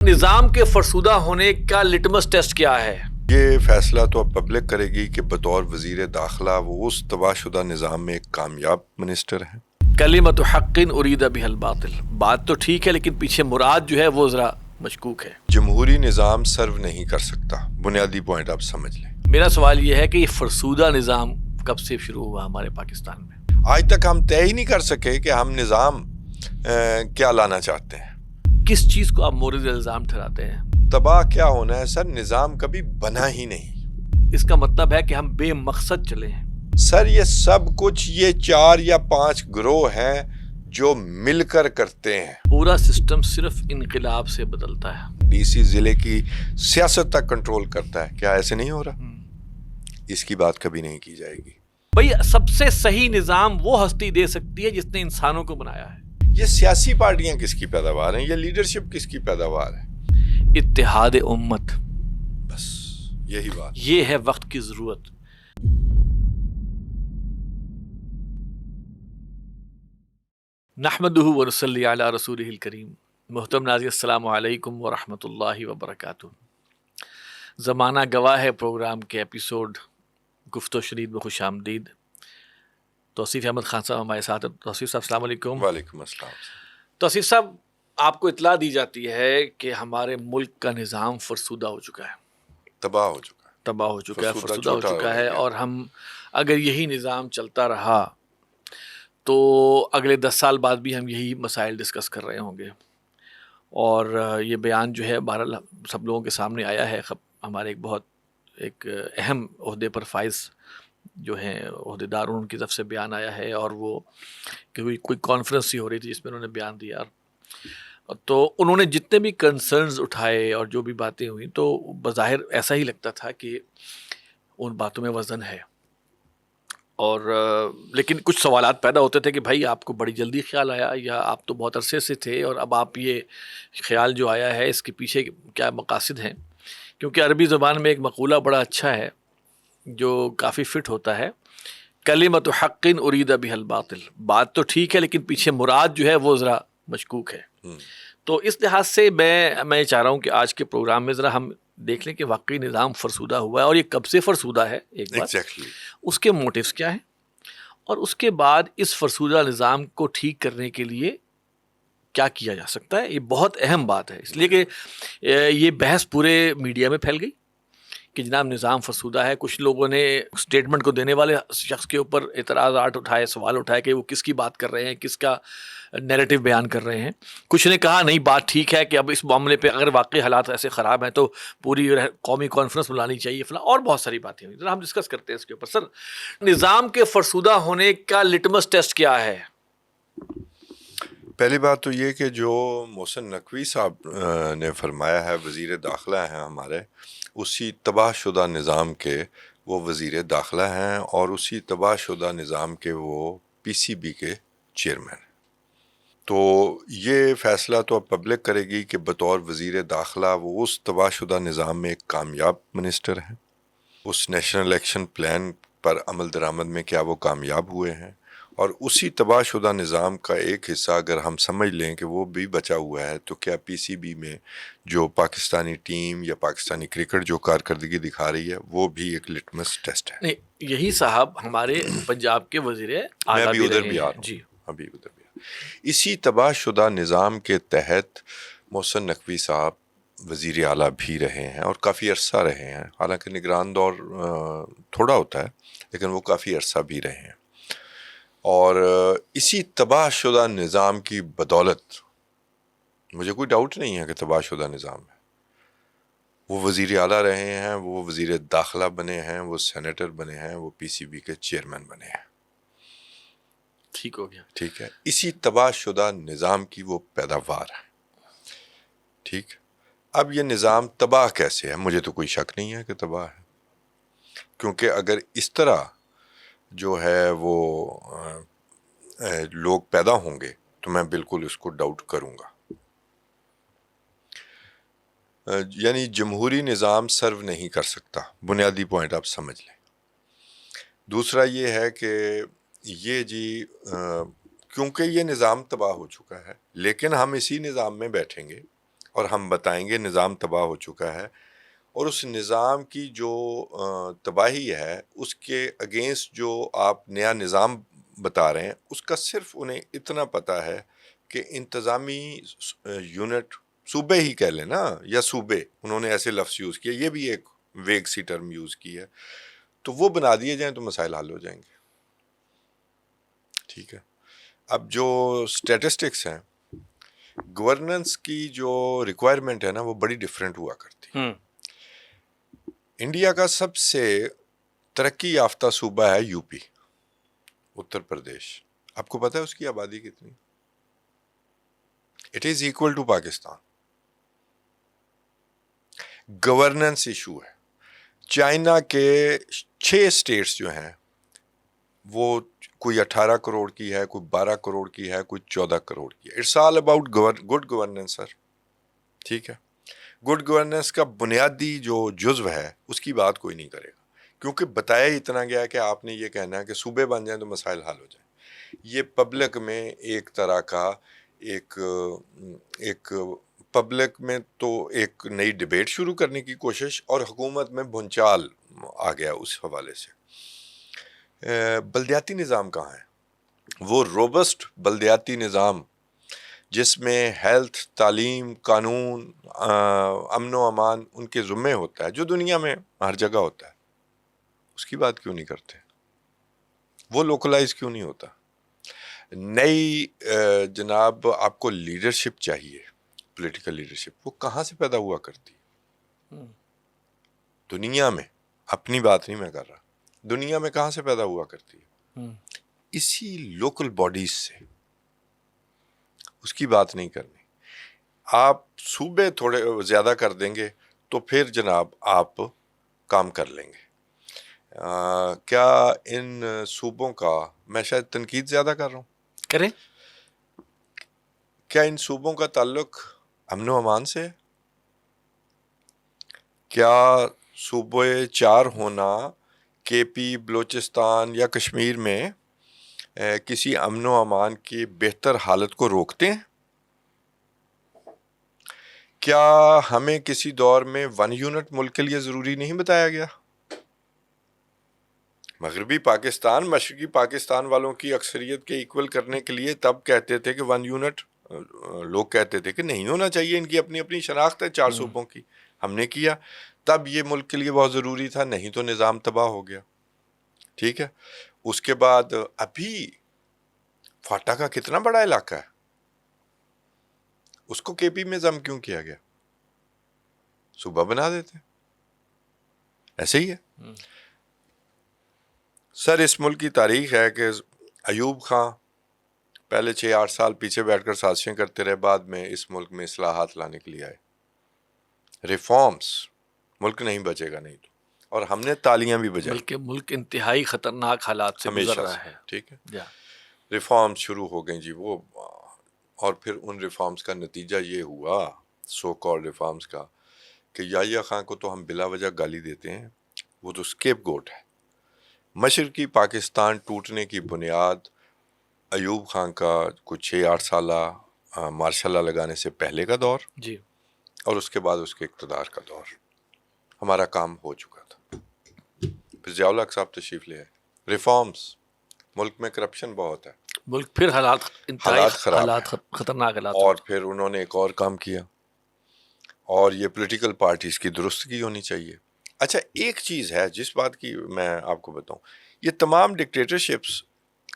نظام کے فرسودہ ہونے کا لٹمس ٹیسٹ کیا ہے؟ یہ فیصلہ تو اب پبلک کرے گی کہ بطور وزیر داخلہ وہ اس تباہ شدہ نظام میں ایک کامیاب منسٹر ہیں۔ کلمۃ حق ارید بها الباطل، بات تو ٹھیک ہے لیکن پیچھے مراد جو ہے وہ ذرا مشکوک ہے۔ جمہوری نظام سرو نہیں کر سکتا، بنیادی پوائنٹ آپ سمجھ لیں۔ میرا سوال یہ ہے کہ یہ فرسودہ نظام کب سے شروع ہوا ہمارے پاکستان میں؟ آج تک ہم طے ہی نہیں کر سکے کہ ہم نظام کیا لانا چاہتے ہیں۔ کس چیز کو آپ مورد الزام ٹھہراتے ہیں؟ تباہ کیا ہونا ہے سر؟ نظام کبھی بنا ہی نہیں۔ اس کا مطلب ہے کہ ہم بے مقصد چلے ہیں۔ سر یہ سب کچھ یہ 4 یا 5 گروہ ہیں جو مل کر کرتے ہیں۔ پورا سسٹم صرف انقلاب سے بدلتا ہے۔ ڈی سی ضلع کی سیاست تک کنٹرول کرتا ہے، کیا ایسے نہیں ہو رہا؟ اس کی بات کبھی نہیں کی جائے گی۔ بھئی سب سے صحیح نظام وہ ہستی دے سکتی ہے جس نے انسانوں کو بنایا ہے۔ یہ سیاسی پارٹیاں کس کی پیداوار ہیں؟ یہ لیڈرشپ کس کی پیداوار ہے؟ اتحاد امت، بس یہی بات۔ یہ ہے وقت کی ضرورت۔ نحمدہ ونصلی علی رسولہ الکریم۔ محترم ناظرین السلام علیکم ورحمۃ اللہ وبرکاتہ۔ زمانہ گواہ ہے پروگرام کے ایپیسوڈ گفت و شنید میں خوش آمدید۔ توصیف احمد خان صاحب ہمارے ساتھ ہیں۔ توصیف صاحب السلام علیکم۔ وعلیکم السلام۔ توصیف صاحب، آپ کو اطلاع دی جاتی ہے کہ ہمارے ملک کا نظام فرسودہ ہو چکا ہے، تباہ ہو چکا ہے، فرسودہ ہو چکا ہے، اور ہم اگر یہی نظام چلتا رہا تو اگلے 10 سال بعد بھی ہم یہی مسائل ڈسکس کر رہے ہوں گے۔ اور یہ بیان جو ہے بہرحال سب لوگوں کے سامنے آیا ہے۔ ہمارے ایک بہت اہم عہدے پر فائز جو ہیں عہدیدار، ان کی طرف سے بیان آیا ہے، اور وہ کہ کوئی کانفرنس ہی ہو رہی تھی جس میں انہوں نے بیان دیا، تو انہوں نے جتنے بھی کنسرنز اٹھائے اور جو بھی باتیں ہوئیں تو بظاہر ایسا ہی لگتا تھا کہ ان باتوں میں وزن ہے، اور لیکن کچھ سوالات پیدا ہوتے تھے کہ بھائی آپ کو بڑی جلدی خیال آیا، یا آپ تو بہت عرصے سے تھے، اور اب آپ یہ خیال جو آیا ہے اس کے پیچھے کیا مقاصد ہیں؟ کیونکہ عربی زبان میں ایک مقولہ بڑا اچھا ہے جو کافی فٹ ہوتا ہے، کلمۃ حق ارید بها الباطل، بات تو ٹھیک ہے لیکن پیچھے مراد جو ہے وہ ذرا مشکوک ہے۔ تو اس لحاظ سے میں چاہ رہا ہوں کہ آج کے پروگرام میں ذرا ہم دیکھ لیں کہ واقعی نظام فرسودہ ہوا ہے، اور یہ کب سے فرسودہ ہے، ایک بات اس کے موٹیوز کیا ہیں، اور اس کے بعد اس فرسودہ نظام کو ٹھیک کرنے کے لیے کیا کیا جا سکتا ہے۔ یہ بہت اہم بات ہے، اس لیے کہ یہ بحث پورے میڈیا میں پھیل گئی کہ جناب نظام فرسودہ ہے۔ کچھ لوگوں نے اسٹیٹمنٹ کو دینے والے شخص کے اوپر اعتراضات اٹھائے، سوال اٹھائے کہ وہ کس کی بات کر رہے ہیں، کس کا نیریٹو بیان کر رہے ہیں۔ کچھ نے کہا نہیں، بات ٹھیک ہے کہ اب اس معاملے پہ اگر واقعی حالات ایسے خراب ہیں تو پوری قومی کانفرنس بلانی چاہیے فلاں، اور بہت ساری باتیں ہوئی۔ ذرا ہم ڈسکس کرتے ہیں اس کے اوپر۔ سر، نظام کے فرسودہ ہونے کا لٹمس ٹیسٹ کیا ہے؟ پہلی بات تو یہ کہ جو محسن نقوی صاحب نے فرمایا ہے، وزیر داخلہ ہیں ہمارے، اسی تباہ شدہ نظام کے وہ وزیر داخلہ ہیں، اور اسی تباہ شدہ نظام کے وہ پی سی بی کے چیئرمین ہیں۔ تو یہ فیصلہ تو اب پبلک کرے گی کہ بطور وزیر داخلہ وہ اس تباہ شدہ نظام میں ایک کامیاب منسٹر ہیں۔ اس نیشنل الیکشن پلان پر عمل درآمد میں کیا وہ کامیاب ہوئے ہیں؟ اور اسی تباہ شدہ نظام کا ایک حصہ اگر ہم سمجھ لیں کہ وہ بھی بچا ہوا ہے، تو کیا پی سی بی میں جو پاکستانی ٹیم یا پاکستانی کرکٹ جو کارکردگی دکھا رہی ہے وہ بھی ایک لٹمس ٹیسٹ ہے؟ نہیں، یہی صاحب ہمارے پنجاب کے وزیر میں اعلیٰ بھی ادھر بھی آ رہا ہوں، جی، ابھی ادھر بھی اسی تباہ شدہ نظام کے تحت محسن نقوی صاحب وزیر اعلیٰ بھی رہے ہیں، اور کافی عرصہ رہے ہیں۔ حالانکہ نگران دور تھوڑا ہوتا ہے لیکن وہ کافی عرصہ بھی رہے ہیں، اور اسی تباہ شدہ نظام کی بدولت مجھے کوئی ڈاؤٹ نہیں ہے کہ تباہ شدہ نظام ہے۔ وہ وزیر اعلیٰ رہے ہیں، وہ وزیر داخلہ بنے ہیں، وہ سینیٹر بنے ہیں، وہ پی سی بی کے چیئرمین بنے ہیں۔ ٹھیک ہو گیا، ٹھیک ہے، اسی تباہ شدہ نظام کی وہ پیداوار ہے۔ ٹھیک، اب یہ نظام تباہ کیسے ہے؟ مجھے تو کوئی شک نہیں ہے کہ تباہ ہے، کیونکہ اگر اس طرح جو ہے وہ لوگ پیدا ہوں گے تو میں بالکل اس کو ڈاؤٹ کروں گا۔ یعنی جمہوری نظام سرو نہیں کر سکتا، بنیادی پوائنٹ آپ سمجھ لیں۔ دوسرا یہ ہے کہ یہ کیونکہ یہ نظام تباہ ہو چکا ہے، لیکن ہم اسی نظام میں بیٹھیں گے اور ہم بتائیں گے نظام تباہ ہو چکا ہے، اور اس نظام کی جو تباہی ہے اس کے اگینسٹ جو آپ نیا نظام بتا رہے ہیں، اس کا صرف انہیں اتنا پتہ ہے کہ انتظامی یونٹ، صوبے ہی کہہ لیں نا، یا صوبے، انہوں نے ایسے لفظ یوز کیا، یہ بھی ایک ویگ سی ٹرم یوز کی ہے، تو وہ بنا دیے جائیں تو مسائل حل ہو جائیں گے. ٹھیک ہے. اب جو اسٹیٹسٹکس ہیں، گورننس کی جو ریکوائرمنٹ ہے نا، وہ بڑی ڈفرینٹ ہوا کرتی. انڈیا کا سب سے ترقی یافتہ صوبہ ہے یو پی، اتر پردیش. آپ کو پتہ ہے اس کی آبادی کتنی؟ It is equal to Pakistan. Governance issue ہے. چائنا کے 6 اسٹیٹس جو ہیں وہ کوئی 18 کروڑ کی ہے، کوئی 12 کروڑ کی ہے، کوئی 14 کروڑ کی ہے. It's all about good governance sir. ٹھیک ہے. گڈ گورننس کا بنیادی جو جزو ہے اس کی بات کوئی نہیں کرے گا، کیونکہ بتایا ہی اتنا گیا ہے کہ آپ نے یہ کہنا ہے کہ صوبے بن جائیں تو مسائل حل ہو جائیں. یہ پبلک میں ایک طرح کا ایک پبلک میں تو ایک نئی ڈیبیٹ شروع کرنے کی کوشش، اور حکومت میں بھونچال آ گیا اس حوالے سے. بلدیاتی نظام کہاں ہے؟ وہ روبسٹ بلدیاتی نظام جس میں ہیلتھ، تعلیم، قانون، امن و امان ان کے ذمے ہوتا ہے، جو دنیا میں ہر جگہ ہوتا ہے، اس کی بات کیوں نہیں کرتے؟ وہ لوکلائز کیوں نہیں ہوتا؟ نئی جناب آپ کو لیڈرشپ چاہیے، پولیٹیکل لیڈرشپ، وہ کہاں سے پیدا ہوا کرتی؟ دنیا میں، اپنی بات نہیں میں کر رہا، دنیا میں کہاں سے پیدا ہوا کرتی ہے؟ اسی لوکل باڈیز سے. اس کی بات نہیں کرنی. آپ صوبے تھوڑے زیادہ کر دیں گے تو پھر جناب آپ کام کر لیں گے. کیا ان صوبوں کا، میں شاید تنقید زیادہ کر رہا ہوں، کریں، کیا ان صوبوں کا تعلق امن و امان سے ہے؟ کیا صوبے 4 ہونا کے پی، بلوچستان یا کشمیر میں کسی امن و امان کی بہتر حالت کو روکتے ہیں؟ کیا ہمیں کسی دور میں 1 یونٹ ملک کے لیے ضروری نہیں بتایا گیا؟ مغربی پاکستان مشرقی پاکستان والوں کی اکثریت کے ایکول کرنے کے لیے تب کہتے تھے کہ 1 یونٹ، لوگ کہتے تھے کہ نہیں ہونا چاہیے، ان کی اپنی اپنی شناخت ہے 4 صوبوں کی. ہم نے کیا، تب یہ ملک کے لیے بہت ضروری تھا، نہیں تو نظام تباہ ہو گیا. ٹھیک ہے. اس کے بعد ابھی فاٹا کا کتنا بڑا علاقہ ہے، اس کو کے پی میں ضم کیوں کیا گیا؟ صوبہ بنا دیتے. ایسے ہی ہے سر. اس ملک کی تاریخ ہے کہ ایوب خان پہلے 6-8 سال پیچھے بیٹھ کر سازشیں کرتے رہے، بعد میں اس ملک میں اصلاحات لانے کے لیے آئے، ریفارمز. ملک نہیں بچے گا نہیں تو، اور ہم نے تالیاں بھی بجائی، بلکہ ملک انتہائی خطرناک حالات سے گزر ہمیشہ رہا سے. ہے. ٹھیک ہے. ریفارمز شروع ہو گئیں جی وہ، اور پھر ان ریفارمز کا نتیجہ یہ ہوا، سو کال ریفارمز کا، کہ یحییٰ خان کو تو ہم بلا وجہ گالی دیتے ہیں، وہ تو اسکیپ گوٹ ہے. مشرقی پاکستان ٹوٹنے کی بنیاد ایوب خان کا کچھ 6-8 سالہ مارشل لا لگانے سے پہلے کا دور جی، اور اس کے بعد اس کے اقتدار کا دور. ہمارا کام ہو چکا تھا. پھر ضیاء الحق صاحب تشریف لے آئے، ریفارمز. ملک میں کرپشن بہت ہے، ملک پھر انتہائی حالات خراب حالات ہیں، خطرناک حالات. اور پھر انہوں نے ایک اور کام کیا، اور یہ پولیٹیکل پارٹیز کی درستگی ہونی چاہیے. اچھا ایک چیز ہے جس بات کی میں آپ کو بتاؤں، یہ تمام ڈکٹیٹرشپس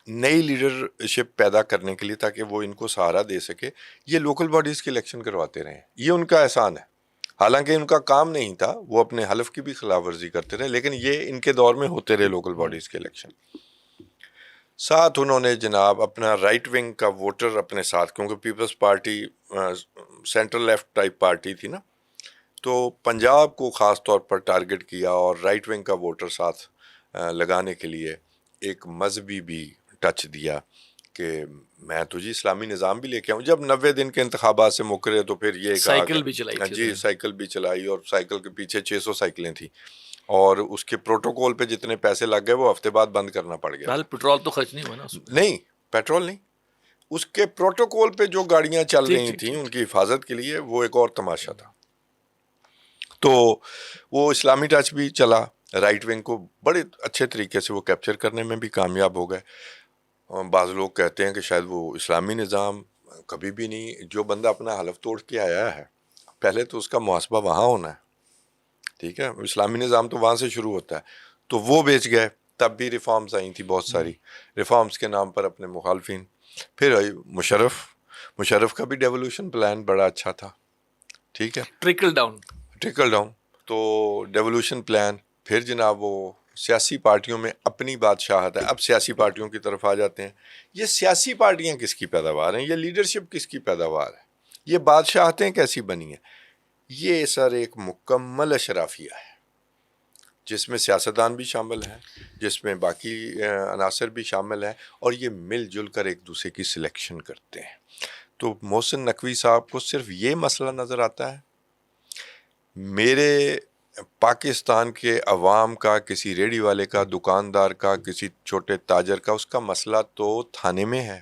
نئی لیڈرشپ پیدا کرنے کے لیے تاکہ وہ ان کو سہارا دے سکے، یہ لوکل باڈیز کے الیکشن کرواتے رہے. یہ ان کا احسان ہے، حالانکہ ان کا کام نہیں تھا، وہ اپنے حلف کی بھی خلاف ورزی کرتے رہے، لیکن یہ ان کے دور میں ہوتے رہے لوکل باڈیز کے الیکشن. ساتھ انہوں نے جناب اپنا رائٹ ونگ کا ووٹر اپنے ساتھ، کیونکہ Peoples Party central left type party تھی نا، تو پنجاب کو خاص طور پر ٹارگٹ کیا اور رائٹ ونگ کا ووٹر ساتھ لگانے کے لیے ایک مذہبی بھی ٹچ دیا کہ میں تو جی اسلامی نظام بھی لے کے آؤں. جب 90 دن کے انتخابات سے مکرے تو پھر یہ کہا سائیکل بھی چلائی تھی جی سائیکل بھی چلائی، اور سائیکل کے پیچھے 600 سائیکلیں تھیں، اور اس کے پروٹوکول پہ جتنے پیسے لگ گئے وہ ہفتے بعد بند کرنا پڑ گیا. پیٹرول تو خرچ نہیں ہوا نا اس میں. نہیں، پیٹرول نہیں. اس کے پروٹوکول پہ جو گاڑیاں چل ٹھیک رہی ٹھیک تھیں ٹھیک ان کی حفاظت کے لیے، وہ ایک اور تماشا تھا. تو وہ اسلامی ٹچ بھی چلا، رائٹ ونگ کو بڑے اچھے طریقے سے وہ کیپچر کرنے میں بھی کامیاب ہو گئے. بعض لوگ کہتے ہیں کہ شاید وہ اسلامی نظام کبھی بھی نہیں، جو بندہ اپنا حلف توڑ کے آیا ہے پہلے تو اس کا محاسبہ وہاں ہونا ہے. ٹھیک ہے، اسلامی نظام تو وہاں سے شروع ہوتا ہے. تو وہ بیچ گئے، تب بھی ریفارمز آئی تھیں بہت ساری، ریفارمز کے نام پر اپنے مخالفین. پھر آئی مشرف کا بھی ڈیولوشن پلان بڑا اچھا تھا. ٹھیک ہے، ٹرکل ڈاؤن. تو ڈیولوشن پلان. پھر جناب وہ سیاسی پارٹیوں میں اپنی بادشاہت ہے. اب سیاسی پارٹیوں کی طرف آ جاتے ہیں. یہ سیاسی پارٹیاں کس کی پیداوار ہیں؟ یہ لیڈرشپ کس کی پیداوار ہے؟ یہ بادشاہتیں کیسی بنی ہیں؟ یہ سر ایک مکمل اشرافیہ ہے جس میں سیاستدان بھی شامل ہیں، جس میں باقی عناصر بھی شامل ہیں، اور یہ مل جل کر ایک دوسرے کی سلیکشن کرتے ہیں. تو محسن نقوی صاحب کو صرف یہ مسئلہ نظر آتا ہے. میرے پاکستان کے عوام کا، کسی ریڑھی والے کا، دکاندار کا، کسی چھوٹے تاجر کا، اس کا مسئلہ تو تھانے میں ہے،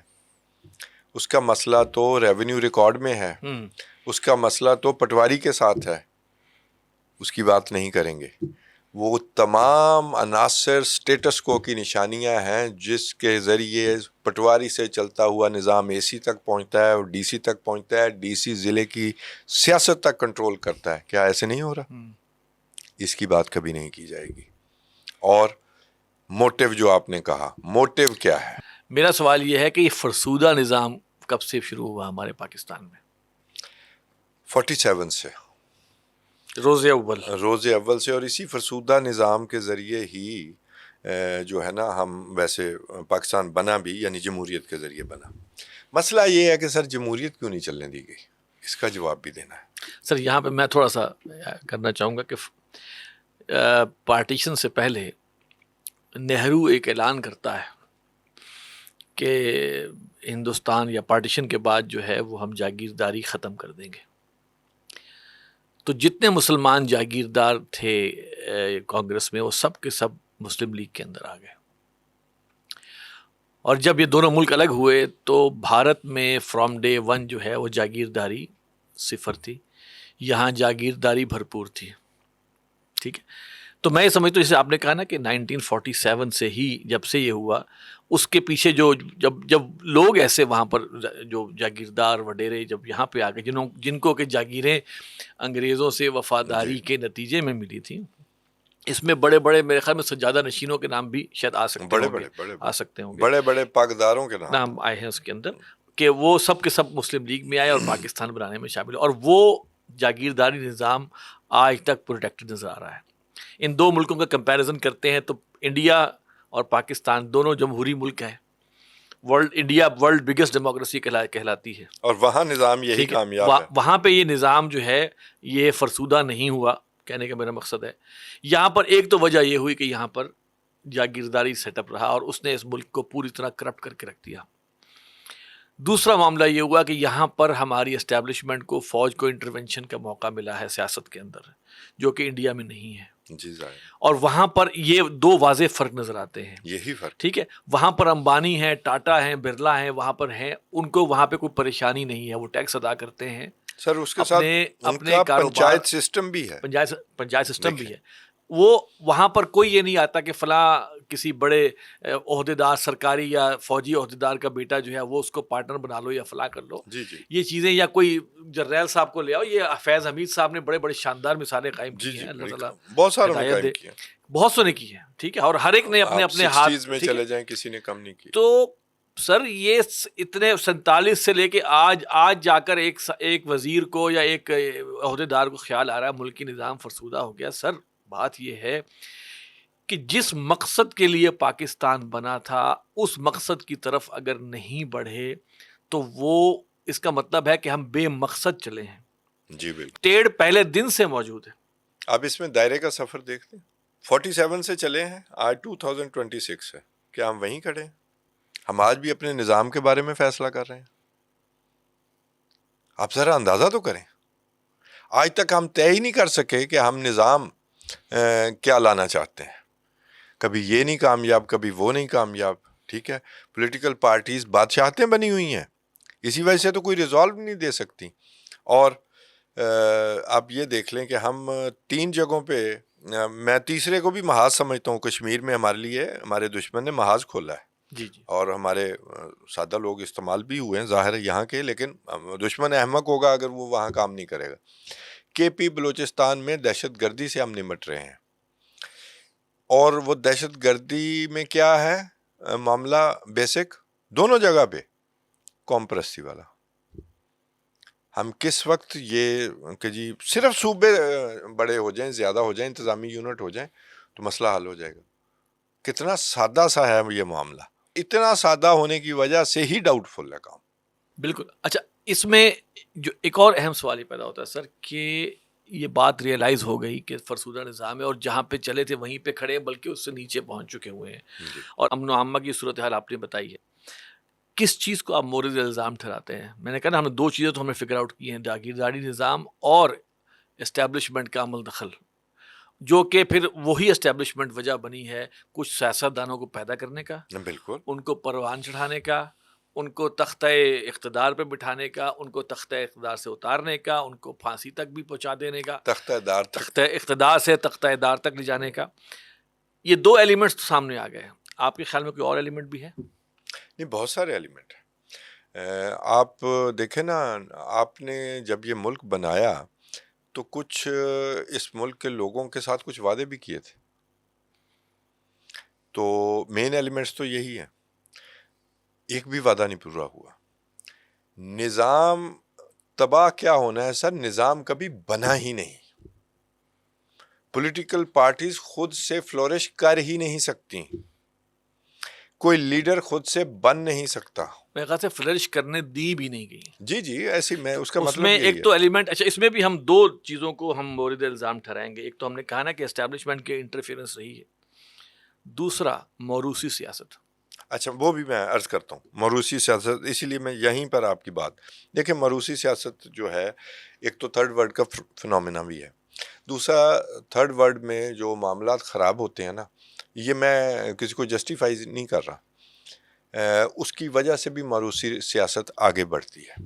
اس کا مسئلہ تو ریونیو ریکارڈ میں ہے، اس کا مسئلہ تو پٹواری کے ساتھ ہے. اس کی بات نہیں کریں گے. وہ تمام عناصر سٹیٹس کو کی نشانیاں ہیں جس کے ذریعے پٹواری سے چلتا ہوا نظام اے سی تک پہنچتا ہے اور ڈی سی تک پہنچتا ہے، ڈی سی ضلع کی سیاست تک کنٹرول کرتا ہے. کیا ایسے نہیں ہو رہا؟ اس کی بات کبھی نہیں کی جائے گی. اور موٹیو جو آپ نے کہا، موٹیو کیا ہے؟ میرا سوال یہ ہے کہ یہ فرسودہ نظام کب سے شروع ہوا ہمارے پاکستان میں؟ 47 سے، روز اول سے. اور اسی فرسودہ نظام کے ذریعے ہی جو ہے نا ہم ویسے پاکستان بنا بھی، یعنی جمہوریت کے ذریعے بنا. مسئلہ یہ ہے کہ سر جمہوریت کیوں نہیں چلنے دی گئی؟ اس کا جواب بھی دینا ہے. سر یہاں پہ میں تھوڑا سا کرنا چاہوں گا کہ پارٹیشن سے پہلے نہرو ایک اعلان کرتا ہے کہ ہندوستان یا پارٹیشن کے بعد جو ہے وہ ہم جاگیرداری ختم کر دیں گے. تو جتنے مسلمان جاگیردار تھے کانگریس میں، وہ سب کے سب مسلم لیگ کے اندر آ گئے. اور جب یہ دونوں ملک الگ ہوئے تو بھارت میں فرام ڈے ون جو ہے وہ جاگیرداری صفر تھی، یہاں جاگیرداری بھرپور تھی. ٹھیک ہے، تو میں یہ سمجھتا ہوں، جیسے آپ نے کہا نا کہ 1947 سے ہی جب سے یہ ہوا، اس کے پیچھے جو جب لوگ ایسے وہاں پر جو جاگیردار وڈیرے جب یہاں پہ آ گئے، جن کو کہ جاگیریں انگریزوں سے وفاداری کے نتیجے میں ملی تھی، اس میں بڑے بڑے میرے خیال میں سجادہ نشینوں کے نام بھی شاید آ سکتے ہوں گے، بڑے بڑے پاکداروں کے نام آئے ہیں اس کے اندر، کہ وہ سب کے سب مسلم لیگ میں آئے اور پاکستان بنانے میں شامل، اور وہ جاگیرداری نظام آج تک پروٹیکٹڈ نظر آ رہا ہے. ان دو ملکوں کا کمپیریزن کرتے ہیں تو انڈیا اور پاکستان دونوں جمہوری ملک ہیں. انڈیا ورلڈ بگیسٹ ڈیموکریسی کہلاتی ہے، اور وہاں نظام یہی کامیاب ہے. وہاں پہ یہ نظام جو ہے یہ فرسودہ نہیں ہوا. کہنے کا میرا مقصد ہے یہاں پر ایک تو وجہ یہ ہوئی کہ یہاں پر جاگیرداری سیٹ اپ رہا اور اس نے اس ملک کو پوری طرح کرپٹ کر کے رکھ دیا. دوسرا معاملہ یہ ہوا کہ یہاں پر ہماری اسٹیبلشمنٹ کو فوج کو انٹرونشن کا موقع ملا ہے سیاست کے اندر، جو کہ انڈیا میں نہیں ہے. اور وہاں پر یہ دو واضح فرق نظر آتے ہیں. یہی فرق. ٹھیک ہے، وہاں پر امبانی ہیں، ٹاٹا ہیں، برلا ہیں، وہاں پر ہیں، ان کو وہاں پہ کوئی پریشانی نہیں ہے، وہ ٹیکس ادا کرتے ہیں. سر اس کے ساتھ اپنے پنچایت سسٹم بھی ہے، پنچایت سسٹم بھی ہے. وہ وہاں پر کوئی یہ نہیں آتا کہ فلاں کسی بڑے عہدیدار سرکاری یا فوجی عہدیدار کا بیٹا جو ہے وہ اس کو پارٹنر بنا لو یا فلاں کر لو. یہ چیزیں، یا کوئی جرنیل صاحب کو لے آؤ. یہ فیض حمید صاحب نے بڑے بڑے شاندار مثالیں قائم کی ہیں، اللہ تعالیٰ بہت ساروں نے قائم کی ہیں، بہت سو نے کی ہیں. ٹھیک ہے، اور ہر ایک نے اپنے اپنے ہاتھ میں چلے جائیں، کسی نے کم نہیں کی. تو سر یہ اتنے 47 سے لے کے آج جا کر ایک وزیر کو یا ایک عہدیدار کو خیال آ رہا ہے ملکی نظام فرسودہ ہو گیا. سر بات یہ ہے کہ جس مقصد کے لیے پاکستان بنا تھا اس مقصد کی طرف اگر نہیں بڑھے تو وہ اس کا مطلب ہے کہ ہم بے مقصد چلے ہیں. جی بالکل، ٹیڑھ پہلے دن سے موجود ہے. آپ اس میں دائرے کا سفر دیکھتے ہیں، 47 سے چلے ہیں، آج 2026 ہے. کیا ہم وہیں کھڑے ہیں؟ ہم آج بھی اپنے نظام کے بارے میں فیصلہ کر رہے ہیں. آپ ذرا اندازہ تو کریں، آج تک ہم طے ہی نہیں کر سکے کہ ہم نظام کیا لانا چاہتے ہیں. کبھی یہ نہیں کامیاب، کبھی وہ نہیں کامیاب. ٹھیک ہے، پولیٹیکل پارٹیز بادشاہتیں بنی ہوئی ہیں. اسی وجہ سے تو کوئی ریزالو نہیں دے سکتی. اور آپ یہ دیکھ لیں کہ ہم 3 جگہوں پہ میں تیسرے کو بھی محاذ سمجھتا ہوں. کشمیر میں ہمارے لیے ہمارے دشمن نے محاذ کھولا ہے جی جی اور ہمارے سادہ لوگ استعمال بھی ہوئے ہیں ظاہر ہے یہاں کے, لیکن دشمن احمق ہوگا اگر وہ وہاں کام نہیں کرے گا. کے پی بلوچستان میں دہشت گردی سے ہم نمٹ رہے ہیں, اور وہ دہشت گردی میں کیا ہے معاملہ بیسک دونوں جگہ پہ قوم پرستی والا. ہم کس وقت یہ کہ جی صرف صوبے بڑے ہو جائیں, زیادہ ہو جائیں, انتظامی یونٹ ہو جائیں تو مسئلہ حل ہو جائے گا. کتنا سادہ سا ہے یہ معاملہ, اتنا سادہ ہونے کی وجہ سے ہی ڈاؤٹ فل ہے کام. بالکل. اچھا, اس میں جو ایک اور اہم سوال یہ پیدا ہوتا ہے سر کہ یہ بات ریئلائز ہو گئی کہ فرسودہ نظام ہے اور جہاں پہ چلے تھے وہیں پہ کھڑے ہیں, بلکہ اس سے نیچے پہنچ چکے ہوئے ہیں, اور امن و امہ کی صورتحال آپ نے بتائی ہے. کس چیز کو آپ مورد الزام ٹھہراتے ہیں؟ میں نے کہا نا, ہم نے 2 چیزیں تو ہمیں فگر آؤٹ کی ہیں, جاگیرداری نظام اور اسٹیبلشمنٹ کا عمل دخل, جو کہ پھر وہی اسٹیبلشمنٹ وجہ بنی ہے کچھ سیاستدانوں کو پیدا کرنے کا, بالکل ان کو پروان چڑھانے کا, ان کو تختہ اقتدار پہ بٹھانے کا, ان کو تختہ اقتدار سے اتارنے کا, ان کو پھانسی تک بھی پہنچا دینے کا, تختہ دار تک. تختہ اقتدار سے تختہ دار تک لے جانے کا. یہ 2 ایلیمنٹس تو سامنے آ گئے ہیں. آپ کے خیال میں کوئی اور ایلیمنٹ بھی ہے؟ نہیں, بہت سارے ایلیمنٹ ہیں. آپ دیکھیں نا, آپ نے جب یہ ملک بنایا تو کچھ اس ملک کے لوگوں کے ساتھ کچھ وعدے بھی کیے تھے, تو مین ایلیمنٹس تو یہی ہیں. ایک بھی وعدہ نہیں پورا ہوا. نظام تباہ کیا ہونا ہے سر, نظام کبھی بنا ہی نہیں. پولیٹیکل پارٹیز خود سے فلورش کر ہی نہیں سکتی, کوئی لیڈر خود سے بن نہیں سکتا. میرے خیال سے فلرش کرنے دی بھی نہیں گئی. جی جی ایسی میں اس کا اس مطلب میں یہی ایک تو ایلیمنٹ, اچھا اس میں بھی ہم 2 چیزوں کو ہم مورد الزام ٹھہرائیں گے. ایک تو ہم نے کہا نا کہ اسٹیبلشمنٹ کے انٹرفیئرنس رہی ہے, دوسرا موروثی سیاست. اچھا وہ بھی میں عرض کرتا ہوں. موروثی سیاست, اسی لیے میں یہیں پر آپ کی بات دیکھیں, موروثی سیاست جو ہے ایک تو تھرڈ ورلڈ کا فنومینا بھی ہے. دوسرا تھرڈ ورلڈ میں جو معاملات خراب ہوتے ہیں نا, یہ میں کسی کو جسٹیفائی نہیں کر رہا, اس کی وجہ سے بھی موروثی سیاست آگے بڑھتی ہے.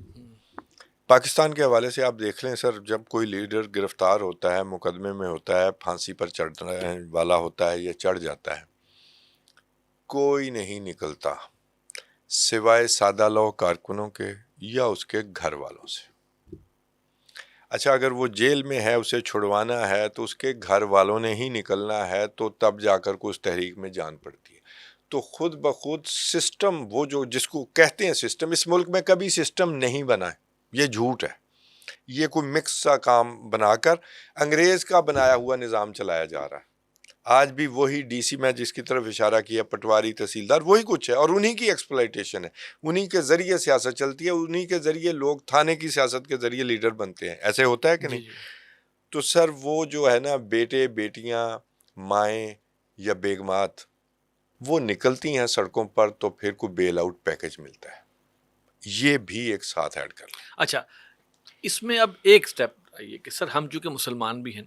پاکستان کے حوالے سے آپ دیکھ لیں سر, جب کوئی لیڈر گرفتار ہوتا ہے, مقدمے میں ہوتا ہے, پھانسی پر چڑھنے والا ہوتا ہے یا چڑھ جاتا ہے, کوئی نہیں نکلتا سوائے سادہ لو کارکنوں کے یا اس کے گھر والوں سے. اچھا اگر وہ جیل میں ہے, اسے چھڑوانا ہے تو اس کے گھر والوں نے ہی نکلنا ہے, تو تب جا کر کو اس تحریک میں جان پڑتی ہے. تو خود بخود سسٹم, وہ جو جس کو کہتے ہیں سسٹم, اس ملک میں کبھی سسٹم نہیں بنا ہے, یہ جھوٹ ہے. یہ کوئی مکس سا کام بنا کر انگریز کا بنایا ہوا نظام چلایا جا رہا ہے. آج بھی وہی ڈی سی, میں جس کی طرف اشارہ کیا, پٹواری, تحصیلدار, وہی کچھ ہے, اور انہی کی ایکسپلائٹیشن ہے, انہی کے ذریعے سیاست چلتی ہے, انہی کے ذریعے لوگ تھانے کی سیاست کے ذریعے لیڈر بنتے ہیں. ایسے ہوتا ہے کہ نہیں؟ تو سر وہ جو ہے نا, بیٹے بیٹیاں, مائیں یا بیگمات, وہ نکلتی ہیں سڑکوں پر تو پھر کوئی بیل آؤٹ پیکج ملتا ہے. یہ بھی ایک ساتھ ایڈ کر لیں. اچھا, اس میں اب ایک سٹیپ آئیے کہ سر ہم چونکہ مسلمان بھی ہیں,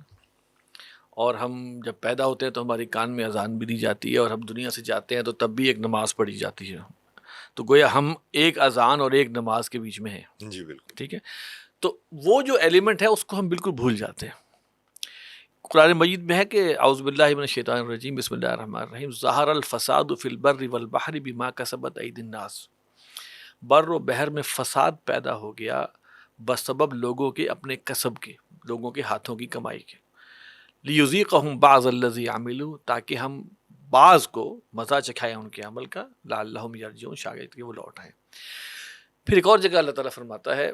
اور ہم جب پیدا ہوتے ہیں تو ہماری کان میں اذان بھی دی جاتی ہے, اور ہم دنیا سے جاتے ہیں تو تب بھی ایک نماز پڑھی جاتی ہے, تو گویا ہم ایک اذان اور ایک نماز کے بیچ میں ہیں. جی بالکل. ٹھیک ہے, تو وہ جو ایلیمنٹ ہے اس کو ہم بالکل بھول جاتے ہیں. قرآن مجید میں ہے کہ اعوذ باللہ من الشیطان الرجیم بسم اللہ الرحمن الرحیم, ظہر الفساد فی البر والبحر بما کسبت ایدی الناس. بر و بحر میں فساد پیدا ہو گیا بسبب لوگوں کے اپنے کسب کے, لوگوں کے ہاتھوں کی کمائی کے. لیذیقہم بعض الذی عملوا, تاکہ ہم بعض کو مزہ چکھائیں ان کے عمل کا, لعلہم یرجعون, شاید کہ وہ لوٹ آئیں. پھر ایک اور جگہ اللہ تعالیٰ فرماتا ہے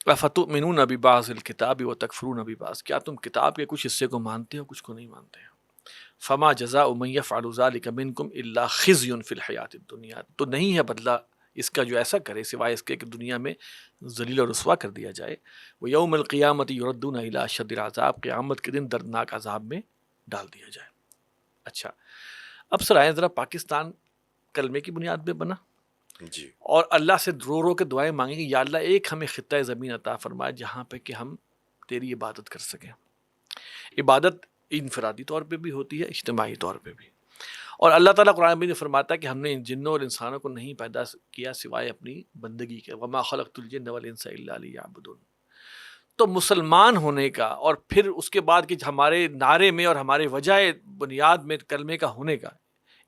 افتؤمنون ببعض الکتاب وتکفرون ببعض, کیا تم کتاب کے کچھ حصے کو مانتے ہو کچھ کو نہیں مانتے ہیں. فما جزاء من یفعل ذلک منکم الا خزی فی الحیاۃ الدنیا, تو نہیں ہے بدلہ اس کا جو ایسا کرے سوائے اس کے کہ دنیا میں ذلیل و رسوا کر دیا جائے. ویوم القیامت یردون الی اشد العذاب, قیامت کے دن دردناک عذاب میں ڈال دیا جائے. اچھا اب سر آئیں ذرا, پاکستان کلمے کی بنیاد پہ بنا, جی, اور اللہ سے رو رو کے دعائیں مانگیں کہ یا اللہ ایک ہمیں خطہ زمین عطا فرمائے جہاں پہ کہ ہم تیری عبادت کر سکیں. عبادت انفرادی طور پہ بھی ہوتی ہے, اجتماعی طور پہ بھی, اور اللہ تعالیٰ قرآن میں فرماتا ہے کہ ہم نے ان جنوں اور انسانوں کو نہیں پیدا کیا سوائے اپنی بندگی کے، وما خلقت الجن والانس الا لیعبدون. تو مسلمان ہونے کا اور پھر اس کے بعد کہ ہمارے نعرے میں اور ہمارے وجہ بنیاد میں کلمے کا ہونے کا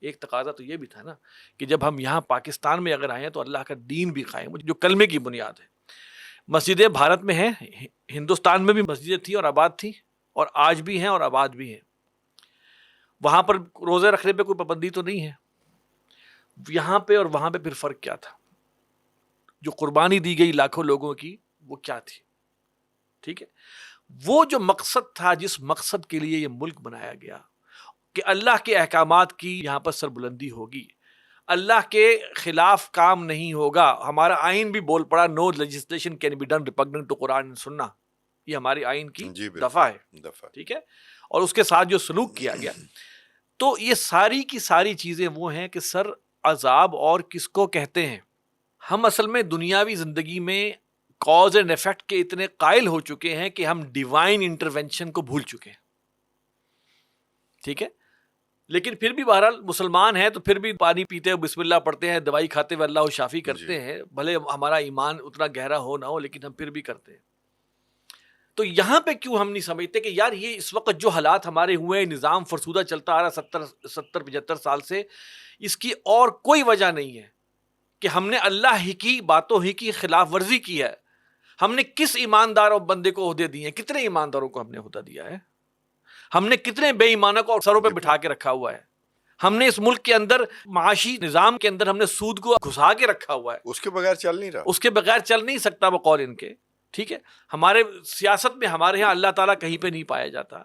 ایک تقاضا تو یہ بھی تھا نا کہ جب ہم یہاں پاکستان میں اگر آئے ہیں تو اللہ کا دین بھی قائم ہو جو کلمے کی بنیاد ہے. مسجدیں بھارت میں ہیں، ہندوستان میں بھی مسجدیں تھیں اور آباد تھیں، اور آج بھی ہیں اور آباد بھی ہیں. وہاں پر روزے رکھنے پہ کوئی پابندی تو نہیں ہے. یہاں پہ اور وہاں پہ پھر فرق کیا تھا؟ جو قربانی دی گئی لاکھوں لوگوں کی وہ کیا تھی؟ ٹھیک ہے، وہ جو مقصد تھا جس مقصد کے لیے یہ ملک بنایا گیا کہ اللہ کے احکامات کی یہاں پر سربلندی ہوگی، اللہ کے خلاف کام نہیں ہوگا. ہمارا آئین بھی بول پڑا no legislation can be done repugnant to Quran and Sunnah, یہ ہماری آئین کی دفعہ ہے. ٹھیک ہے، اور اس کے ساتھ جو سلوک کیا گیا. تو یہ ساری کی ساری چیزیں وہ ہیں کہ سر عذاب اور کس کو کہتے ہیں. ہم اصل میں دنیاوی زندگی میں کاز اینڈ ایفیکٹ کے اتنے قائل ہو چکے ہیں کہ ہم ڈیوائن انٹرونشن کو بھول چکے ہیں. ٹھیک ہے، لیکن پھر بھی بہرحال مسلمان ہیں تو پھر بھی پانی پیتے ہوئے بسم اللہ پڑھتے ہیں، دوائی کھاتے ہوئے اللہ شافی کرتے ہیں، بھلے ہمارا ایمان اتنا گہرا ہو نہ ہو لیکن ہم پھر بھی کرتے ہیں. تو یہاں پہ کیوں ہم نہیں سمجھتے کہ یار یہ اس وقت جو حالات ہمارے ہوئے ہیں، نظام فرسودہ چلتا آ رہا 70-75 سال سے، اس کی اور کوئی وجہ نہیں ہے کہ ہم نے اللہ ہی کی باتوں ہی کی خلاف ورزی کی ہے. ہم نے کس ایماندار اور بندے کو عہدے دیے ہیں؟ کتنے ایمانداروں کو ہم نے عہدہ دیا ہے؟ ہم نے کتنے بے ایمانوں کو سروں پہ بٹھا کے رکھا ہوا ہے؟ ہم نے اس ملک کے اندر معاشی نظام کے اندر ہم نے سود کو گھسا کے رکھا ہوا ہے، اس کے بغیر چل نہیں رہا، اس کے بغیر چل نہیں سکتا وہ قول ان کے. ٹھیک ہے، ہمارے سیاست میں ہمارے ہاں اللہ تعالیٰ کہیں پہ نہیں پایا جاتا،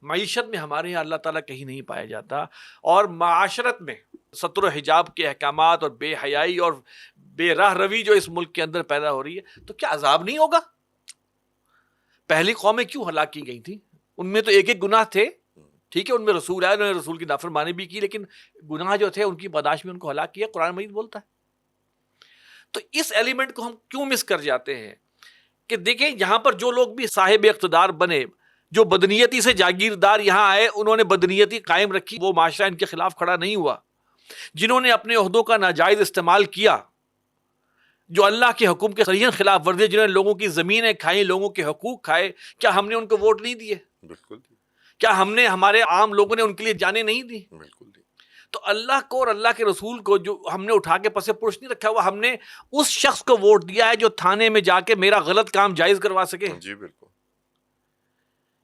معیشت میں ہمارے ہاں اللہ تعالیٰ کہیں نہیں پایا جاتا، اور معاشرت میں ستر و حجاب کے احکامات اور بے حیائی اور بے راہ روی جو اس ملک کے اندر پیدا ہو رہی ہے، تو کیا عذاب نہیں ہوگا؟ پہلی قومیں کیوں ہلاک کی گئی تھیں؟ ان میں تو ایک ایک گناہ تھے. ٹھیک ہے، ان میں رسول آئے، انہوں نے رسول کی نافرمانی بھی کی، لیکن گناہ جو تھے ان کی پاداش میں ان کو ہلاک کیا. قرآن مجید بولتا ہے. تو اس ایلیمنٹ کو ہم کیوں مس کر جاتے ہیں کہ دیکھیں یہاں پر جو لوگ بھی صاحب اقتدار بنے، جو بدنیتی سے جاگیردار یہاں آئے، انہوں نے بدنیتی قائم رکھی، وہ معاشرہ ان کے خلاف کھڑا نہیں ہوا. جنہوں نے اپنے عہدوں کا ناجائز استعمال کیا، جو اللہ کے حکم کے صریحاً خلاف ورزی، جنہوں نے لوگوں کی زمینیں کھائیں، لوگوں کے حقوق کھائے، کیا ہم نے ان کو ووٹ نہیں دیے؟ بالکل. کیا ہم نے ہمارے عام لوگوں نے ان کے لیے جانیں نہیں دی؟ بالکل. تو اللہ کو اور اللہ کے رسول کو جو ہم نے اٹھا کے پس پرش نہیں رکھا ہوا، ہم نے اس شخص کو ووٹ دیا ہے جو تھانے میں جا کے میرا غلط کام جائز کروا سکے. جی بالکل.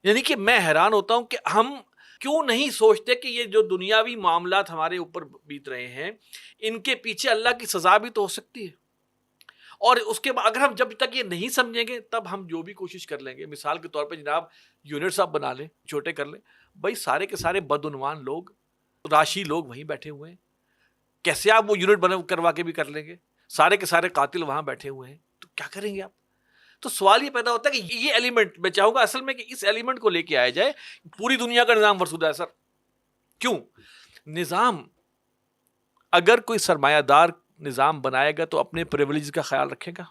یعنی کہ میں حیران ہوتا ہوں کہ ہم کیوں نہیں سوچتے کہ یہ جو دنیاوی معاملات ہمارے اوپر بیت رہے ہیں، ان کے پیچھے اللہ کی سزا بھی تو ہو سکتی ہے. اور اس کے بعد اگر ہم جب تک یہ نہیں سمجھیں گے تب ہم جو بھی کوشش کر لیں گے. مثال کے طور پہ جناب یونٹ صاحب بنا لیں، چھوٹے کر لیں، بھائی سارے کے سارے بدعنوان لوگ، راشی لوگ وہیں بیٹھے ہوئے ہیں، کیسے آپ وہ یونٹ بنا کروا کے بھی کر لیں گے؟ سارے کے سارے قاتل وہاں بیٹھے ہوئے ہیں، تو کیا کریں گے آپ؟ تو سوال یہ پیدا ہوتا ہے کہ یہ ایلیمنٹ میں چاہوں گا اصل میں کہ اس ایلیمنٹ کو لے کے آیا جائے. پوری دنیا کا نظام فرسودہ ہے سر. کیوں؟ نظام اگر کوئی سرمایہ دار نظام بنائے گا تو اپنے پریولیج کا خیال رکھے گا.